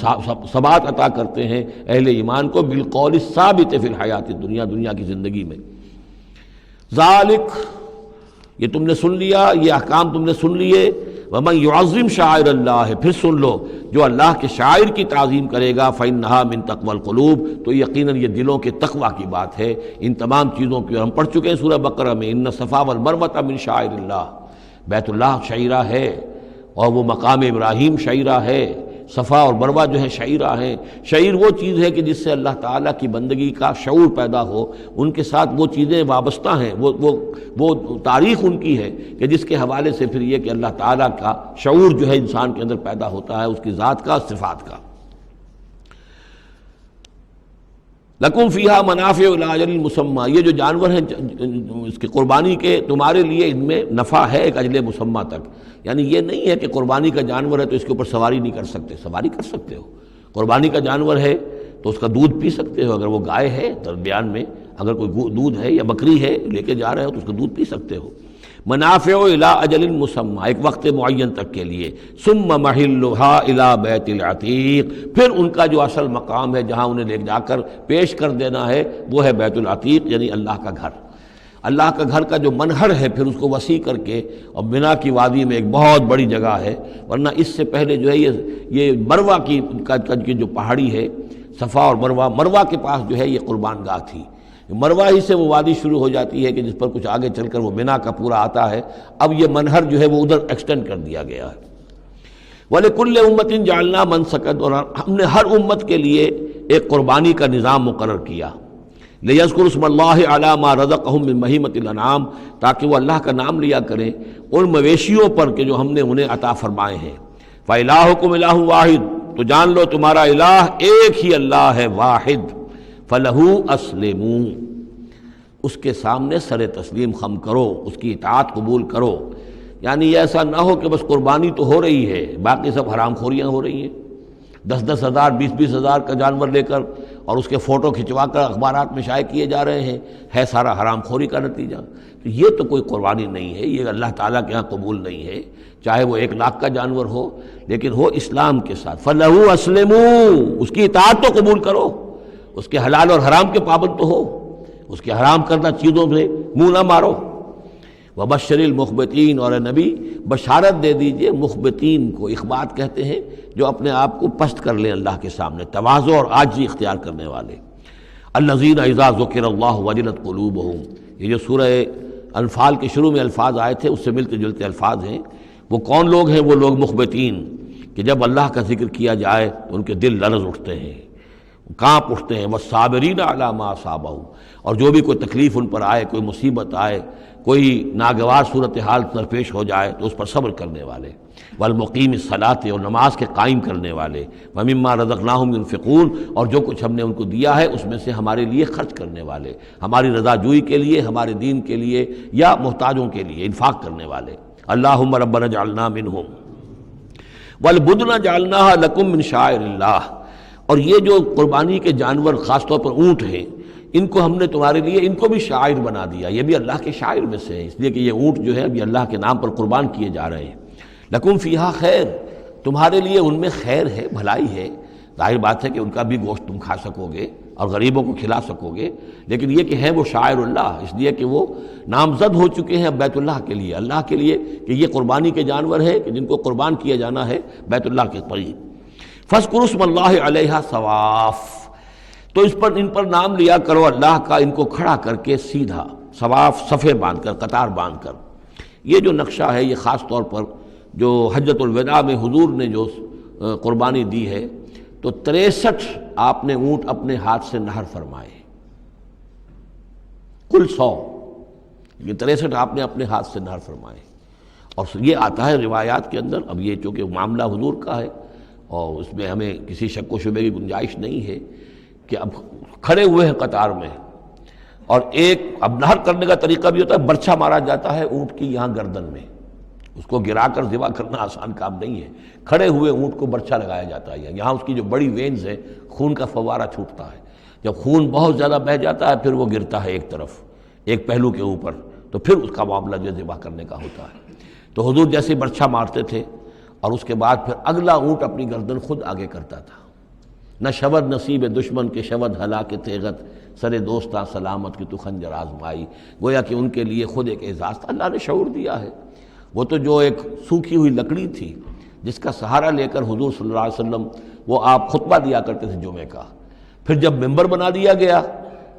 ثبات عطا کرتے ہیں اہل ایمان کو، بالقول ثابت فی الحیات الدنیا، دنیا کی زندگی میں۔ ذالک، یہ تم نے سن لیا، یہ احکام تم نے سن لیے۔ ومن یعظم شعائر اللہ، پھر سن لو جو اللہ کے شاعر کی تعظیم کرے گا، فإنہا من تقوی القلوب، تو یقیناً یہ دلوں کے تقوی کی بات ہے۔ ان تمام چیزوں کی ہم پڑھ چکے ہیں سورہ بقرہ میں، ان الصفا والمروۃ من شعائر اللہ، بیت اللہ شعیرہ ہے اور وہ مقام ابراہیم شعیرہ ہے، صفا اور مروہ جو ہے شعیرہ ہیں۔ شعیر وہ چیز ہے کہ جس سے اللہ تعالیٰ کی بندگی کا شعور پیدا ہو، ان کے ساتھ وہ چیزیں وابستہ ہیں، وہ تاریخ ان کی ہے کہ جس کے حوالے سے پھر یہ کہ اللہ تعالیٰ کا شعور جو ہے انسان کے اندر پیدا ہوتا ہے، اس کی ذات کا، صفات کا۔ لکم فیہا منافع الی اجل مسمى، یہ جو جانور ہیں اس کی قربانی کے، تمہارے لیے ان میں نفع ہے ایک اجل مسمى تک، یعنی یہ نہیں ہے کہ قربانی کا جانور ہے تو اس کے اوپر سواری نہیں کر سکتے، سواری کر سکتے ہو۔ قربانی کا جانور ہے تو اس کا دودھ پی سکتے ہو، اگر وہ گائے ہے درمیان میں اگر کوئی دودھ ہے یا بکری ہے لے کے جا رہے ہو تو اس کا دودھ پی سکتے ہو۔ منافع الی اجل مسمى، ایک وقت معین تک کے لیے۔ ثم محلها الی بیت العتیق، پھر ان کا جو اصل مقام ہے جہاں انہیں لے جا کر پیش کر دینا ہے وہ ہے بیت العتیق، یعنی اللہ کا گھر۔ اللہ کا گھر کا جو منہر ہے پھر اس کو وسیع کر کے، اور منا کی وادی میں ایک بہت بڑی جگہ ہے، ورنہ اس سے پہلے جو ہے یہ مروہ کی جو پہاڑی ہے صفا اور مروہ کے پاس جو ہے یہ قربان گاہ تھی، مروہ ہی سے وہ وادی شروع ہو جاتی ہے کہ جس پر کچھ آگے چل کر وہ منا کا پورا آتا ہے، اب یہ منہر جو ہے وہ ادھر ایکسٹینڈ کر دیا گیا ہے۔ وَلِكُلِّ أُمَّةٍ جَعَلْنَا مَنسَكًا، اور ہم نے ہر امت کے لیے ایک قربانی کا نظام مقرر کیا، لِيَذْكُرُوا اسْمَ اللَّهِ عَلَىٰ مَا رَزَقَهُم مِّن بَهِيمَةِ الْأَنْعَامِ، تاکہ وہ اللہ کا نام لیا کریں ان مویشیوں پر کہ جو ہم نے انہیں عطا فرمائے ہیں۔ فَإِلَٰهُكُمْ إِلَٰهٌ وَاحِدٌ، تو جان لو تمہارا الہ ایک ہی اللہ ہے، واحد۔ فَلَهُ أَسْلِمُوا، اس کے سامنے سر تسلیم خم کرو، اس کی اطاعت قبول کرو۔ یعنی یہ ایسا نہ ہو کہ بس قربانی تو ہو رہی ہے، باقی سب حرام خوریاں ہو رہی ہیں، 10-10 ہزار 20-20 ہزار کا جانور لے کر اور اس کے فوٹو کھنچوا کر اخبارات میں شائع کیے جا رہے ہیں، ہے سارا حرام خوری کا نتیجہ۔ تو یہ تو کوئی قربانی نہیں ہے، یہ اللہ تعالیٰ کے ہاں قبول نہیں ہے، چاہے وہ 1 لاکھ کا جانور ہو لیکن ہو اسلام کے ساتھ۔ فَلَهُ أَسْلِمُوا، اس کی اطاعت تو قبول کرو، اس کے حلال اور حرام کے پابند تو ہو، اس کے حرام کردہ چیزوں سے منہ نہ مارو۔ وَبَشِّرِ الْمُخْبِتِينَ، اور اے نبی بشارت دے دیجئے مخبتین کو، اخبات کہتے ہیں جو اپنے آپ کو پست کر لیں اللہ کے سامنے، تواضع اور عاجزی اختیار کرنے والے۔ الَّذِينَ إِذَا ذُكِرَ اللَّهُ وَجِلَتْ قُلُوبُهُمْ، یہ جو سورہ انفال کے شروع میں الفاظ آئے تھے اس سے ملتے جلتے الفاظ ہیں۔ وہ کون لوگ ہیں؟ وہ لوگ مخبتین کہ جب اللہ کا ذکر کیا جائے تو ان کے دل لرز اٹھتے ہیں، کانپ اٹھتے ہیں۔ وَالصَّابِرِينَ عَلَىٰ مَا أَصَابَهُمْ، اور جو بھی کوئی تکلیف ان پر آئے، کوئی مصیبت آئے، کوئی ناگوار صورتحال درپیش ہو جائے تو اس پر صبر کرنے والے۔ والمقیم الصلاۃ، اور نماز کے قائم کرنے والے۔ ومما رزقناہم ينفقون، اور جو کچھ ہم نے ان کو دیا ہے اس میں سے ہمارے لیے خرچ کرنے والے، ہماری رضا جوئی کے لیے، ہمارے دین کے لیے یا محتاجوں کے لیے انفاق کرنے والے۔ اللہم ربنا اجعلنا منہم والبدن جعلناها لکم من شعائر اللہ، اور یہ جو قربانی کے جانور خاص طور پر اونٹ ہیں، ان کو ہم نے تمہارے لیے ان کو بھی شاعر بنا دیا، یہ بھی اللہ کے شاعر میں سے ہے، اس لیے کہ یہ اونٹ جو ہے ابھی اللہ کے نام پر قربان کیے جا رہے ہیں۔ لکم فیہا خیر، تمہارے لیے ان میں خیر ہے، بھلائی ہے۔ ظاہر بات ہے کہ ان کا بھی گوشت تم کھا سکو گے اور غریبوں کو کھلا سکو گے، لیکن یہ کہ ہیں وہ شاعر اللہ، اس لیے کہ وہ نامزد ہو چکے ہیں بیت اللہ کے لیے، اللہ کے لیے کہ یہ قربانی کے جانور ہیں کہ جن کو قربان کیا جانا ہے بیت اللہ کے قریب۔ فاذکروا اسم اللہ علیہا صواف، تو اس پر ان پر نام لیا کرو اللہ کا، ان کو کھڑا کر کے سیدھا، صواف صفے باندھ کر، قطار باندھ کر۔ یہ جو نقشہ ہے یہ خاص طور پر جو حجۃ الوداع میں حضور نے جو قربانی دی ہے تو 63 آپ نے اونٹ اپنے ہاتھ سے نہر فرمائے، کل 100، یہ 63 آپ نے اپنے ہاتھ سے نہر فرمائے۔ اور یہ آتا ہے روایات کے اندر، اب یہ چونکہ معاملہ حضور کا ہے اور اس میں ہمیں کسی شک و شبے کی گنجائش نہیں ہے کہ اب کھڑے ہوئے ہیں قطار میں، اور ایک اب نہر کرنے کا طریقہ بھی ہوتا ہے، برچھا مارا جاتا ہے اونٹ کی یہاں گردن میں، اس کو گرا کر ذبح کرنا آسان کام نہیں ہے، کھڑے ہوئے اونٹ کو برچھا لگایا جاتا ہے، یہاں اس کی جو بڑی وینز ہے خون کا فوارہ چھوٹتا ہے، جب خون بہت زیادہ بہہ جاتا ہے پھر وہ گرتا ہے ایک طرف، ایک پہلو کے اوپر، تو پھر اس کا معاملہ جو ذبح کرنے کا ہوتا ہے۔ تو حضور جیسے برچھا مارتے تھے اور اس کے بعد پھر اگلا اونٹ اپنی گردن خود آگے کرتا تھا۔ نہ شود نصیب دشمن کے شود ہلاک تیغت، سر دوستاں سلامت کی تو خنجر آزمائی، گویا کہ ان کے لیے خود ایک اعزاز تھا، اللہ نے شعور دیا ہے۔ وہ تو جو ایک سوکھی ہوئی لکڑی تھی جس کا سہارا لے کر حضور صلی اللہ علیہ وسلم وہ آپ خطبہ دیا کرتے تھے جمعے کا، پھر جب ممبر بنا دیا گیا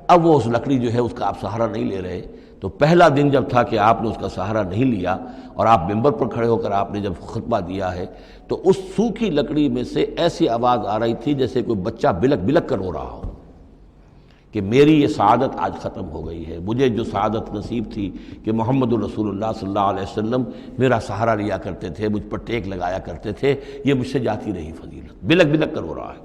اب وہ اس لکڑی جو ہے اس کا آپ سہارا نہیں لے رہے، تو پہلا دن جب تھا کہ آپ نے اس کا سہارا نہیں لیا اور آپ ممبر پر کھڑے ہو کر آپ نے جب خطبہ دیا ہے تو اس سوکھی لکڑی میں سے ایسی آواز آ رہی تھی جیسے کوئی بچہ بلک بلک کر رو رہا ہو کہ میری یہ سعادت آج ختم ہو گئی ہے، مجھے جو سعادت نصیب تھی کہ محمد الرسول اللہ صلی اللہ علیہ وسلم میرا سہارا لیا کرتے تھے، مجھ پر ٹیک لگایا کرتے تھے، یہ مجھ سے جاتی رہی فضیلت، بلک بلک کر رو رہا ہے۔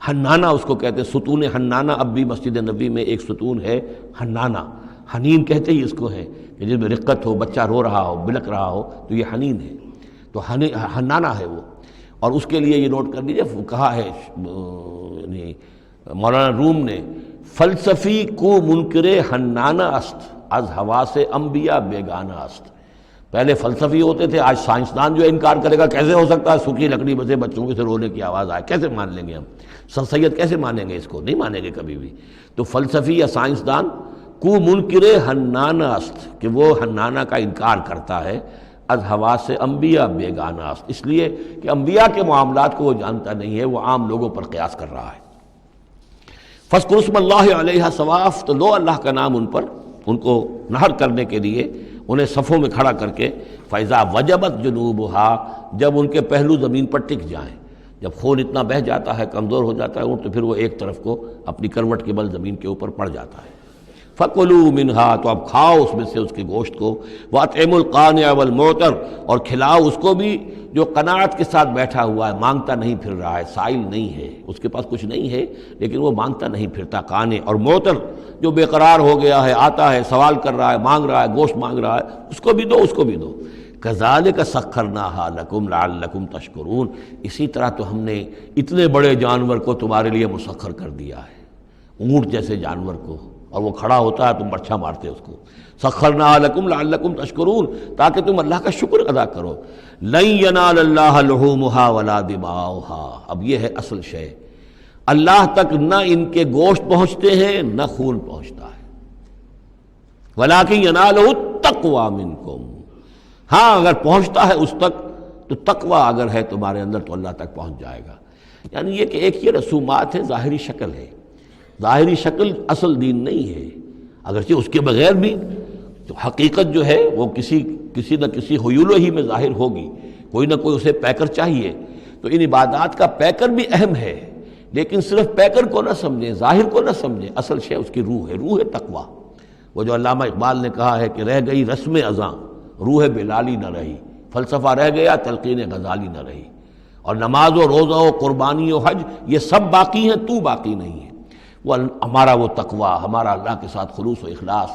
حنانہ اس کو کہتے ہیں، ستون حنانہ، اب بھی مسجد نبی میں ایک ستون ہے حنانہ، حنین کہتے ہی اس کو ہے کہ جس میں رقت ہو، بچہ رو رہا ہو، بلک رہا ہو تو یہ حنین ہے، تو حنانہ ہے وہ۔ اور اس کے لیے یہ نوٹ کر لیجیے، کہا ہے مولانا روم نے، فلسفی کو منکر حنانہ است، از حواس انبیاء بیگانہ است۔ پہلے فلسفی ہوتے تھے، آج سائنسدان جو انکار کرے گا کیسے ہو سکتا ہے سوکھی لکڑی میں سے بچوں کے سے رونے کی آواز آئے، کیسے مان لیں گے ہم؟ سر سید کیسے مانیں گے اس کو؟ نہیں مانیں گے کبھی بھی۔ تو فلسفی یا سائنسدان کو منکر حنانہ است، کہ وہ حنانہ کا انکار کرتا ہے، از حواس انبیاء بیگانہ است، اس لیے کہ انبیاء کے معاملات کو وہ جانتا نہیں ہے، وہ عام لوگوں پر قیاس کر رہا ہے۔ فاذکر اسم اللہ علیہا صواف، تو لو اللہ کا نام ان پر، ان کو نہر کرنے کے لیے انہیں صفوں میں کھڑا کر کے، فَإِذَا وَجَبَتْ جُنُوبُهَا، جب ان کے پہلو زمین پر ٹک جائیں، جب خون اتنا بہہ جاتا ہے، کمزور ہو جاتا ہے اونٹ، تو پھر وہ ایک طرف کو اپنی کروٹ کے بل زمین کے اوپر پڑ جاتا ہے۔ فَكُلُوا مِنْهَا، تو اب کھاؤ اس میں سے اس کے گوشت کو، وَأَطْعِمُوا الْقَانِعَ وَالْمُعْتَرَ، اور کھلاؤ اس کو بھی جو قناعت کے ساتھ بیٹھا ہوا ہے، مانگتا نہیں پھر رہا ہے، سائل نہیں ہے، اس کے پاس کچھ نہیں ہے لیکن وہ مانگتا نہیں پھرتا، قانع، اور معتر جو بے قرار ہو گیا ہے، آتا ہے، سوال کر رہا ہے، مانگ رہا ہے، گوشت مانگ رہا ہے، اس کو بھی دو، اس کو بھی دو۔ كَذَلِكَ سَخَّرْنَاهَا لَكُمْ لَعَلَّكُمْ تَشْكُرُونَ، اسی طرح تو ہم نے اتنے بڑے جانور کو تمہارے لیے مسخر کر دیا ہے، اونٹ جیسے جانور کو، اور وہ کھڑا ہوتا ہے تم برچھا مارتے اس کو، سخرناها لکم لعلکم تشکرون، تاکہ تم اللہ کا شکر ادا کرو۔ لن ینال اللہ لحومها ولا دماؤها، اب یہ ہے اصل شے، اللہ تک نہ ان کے گوشت پہنچتے ہیں نہ خون پہنچتا ہے، ولکن ینالہ التقوی منکم، ہاں اگر پہنچتا ہے اس تک تو تقوی اگر ہے تمہارے اندر تو اللہ تک پہنچ جائے گا۔ یعنی یہ کہ ایک یہ رسومات ہے، ظاہری شکل ہے، ظاہری شکل اصل دین نہیں ہے، اگرچہ اس کے بغیر بھی تو حقیقت جو ہے وہ کسی نہ کسی حیول ہی میں ظاہر ہوگی، کوئی نہ کوئی اسے پیکر چاہیے۔ تو ان عبادات کا پیکر بھی اہم ہے، لیکن صرف پیکر کو نہ سمجھیں، ظاہر کو نہ سمجھیں، اصل شے اس کی روح ہے، روح تقویٰ۔ وہ جو علامہ اقبال نے کہا ہے کہ رہ گئی رسم اذاں، روح بلالی نہ رہی، فلسفہ رہ گیا، تلقین غزالی نہ رہی، اور نماز و روزہ و قربانی و حج یہ سب باقی ہیں، تو باقی نہیں ہے۔ وہ ہمارا وہ تقویٰ، ہمارا اللہ کے ساتھ خلوص و اخلاص،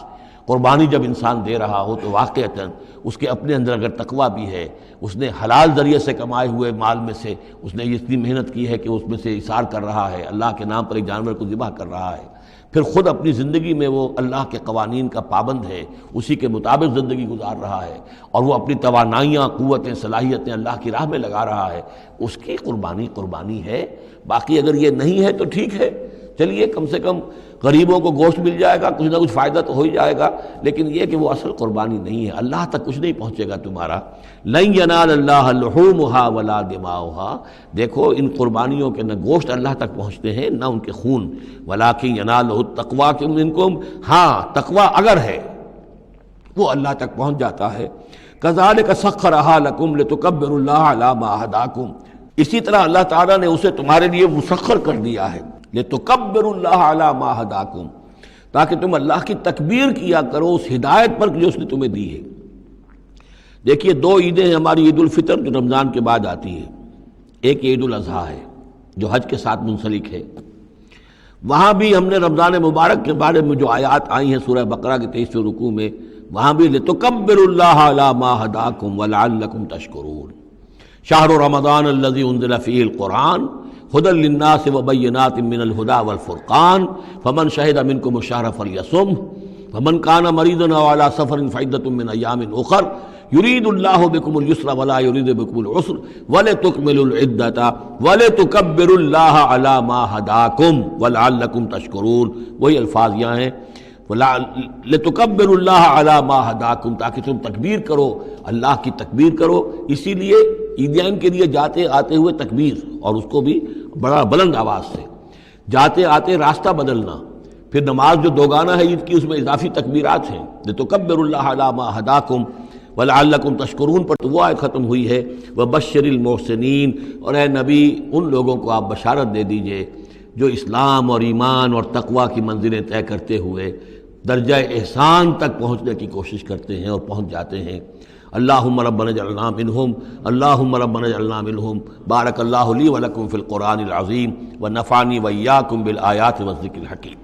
قربانی جب انسان دے رہا ہو تو واقعتاً اس کے اپنے اندر اگر تقویٰ بھی ہے، اس نے حلال ذریعے سے کمائے ہوئے مال میں سے اس نے اتنی محنت کی ہے کہ اس میں سے اِثار کر رہا ہے، اللہ کے نام پر ایک جانور کو ذبح کر رہا ہے، پھر خود اپنی زندگی میں وہ اللہ کے قوانین کا پابند ہے، اسی کے مطابق زندگی گزار رہا ہے، اور وہ اپنی توانائیاں، قوتیں، صلاحیتیں اللہ کی راہ میں لگا رہا ہے، اس کی قربانی ہے۔ باقی اگر یہ نہیں ہے تو ٹھیک ہے، چلیے کم سے کم غریبوں کو گوشت مل جائے گا، کچھ نہ کچھ فائدہ تو ہو ہی جائے گا، لیکن یہ کہ وہ اصل قربانی نہیں ہے، اللہ تک کچھ نہیں پہنچے گا تمہارا۔ لن ینال اللہ لحومها ولا دماؤها، دیکھو ان قربانیوں کے نہ گوشت اللہ تک پہنچتے ہیں نہ ان کے خون، ولکن ینالہ التقوی منکم، ہاں تقوی اگر ہے وہ اللہ تک پہنچ جاتا ہے۔ کذالک سخرھا لکم لتکبروا اللہ علی ما ھداکم، اسی طرح اللہ تعالیٰ نے اسے تمہارے لیے مسخر کر دیا ہے، لتکبروا اللہ علی ما ھداکم، تاکہ تم اللہ کی تکبیر کیا کرو اس ہدایت پر جو اس نے تمہیں دی ہے۔ دیکھیے دو عیدیں ہیں ہماری، عید الفطر جو رمضان کے بعد آتی ہے، ایک عید الاضحیٰ ہے جو حج کے ساتھ منسلک ہے۔ وہاں بھی ہم نے رمضان مبارک کے بارے میں جو آیات آئی ہیں سورہ بقرہ کے 23ویں رکوع میں، وہاں بھی لتکبروا اللہ علی ما ھداکم ولعلکم تشکرون۔ شہر رمضان الذی انزل فیہ القرآن ھدی للناس وبینات من الھدی والفرقان فمن شہد منکم الشہر فلیصمہ فمن کان مریضا او علی سفر فعدۃ من ایام اخر یرید اللہ بکم الیسر ولا یرید بکم العسر ولتکملوا العدۃ ولتکبروا اللہ علی ما ھداکم ولعلکم تشکرون، وہی الفاظ یہاں ہیں، لتکبروا اللہ علی ما ھداکم، تاکہ تم تکبیر کرو، اللہ کی تکبیر کرو۔ اسی لیے عیدین کے لیے جاتے آتے ہوئے تکبیر، اور اس کو بھی بڑا بلند آواز سے، جاتے آتے راستہ بدلنا، پھر نماز جو دوگانہ ہے عید کی اس میں اضافی تکبیرات ہیں، لتکبروا اللہ علی ما ھداکم ولعلکم تشکرون پر تو وہ آیت ختم ہوئی ہے، وبشر المحسنین، اور اے نبی ان لوگوں کو آپ بشارت دے دیجئے جو اسلام اور ایمان اور تقوی کی منزلیں طے کرتے ہوئے درجہ احسان تک پہنچنے کی کوشش کرتے ہیں اور پہنچ جاتے ہیں۔ اللہم ربنا اجعلنا منہم، اللہم ربنا اجعلنا منہم۔ بارک اللہ لی ولکم فی القرآن العظیم ونفعنی وإیاکم بالآیات والذکر الحکیم۔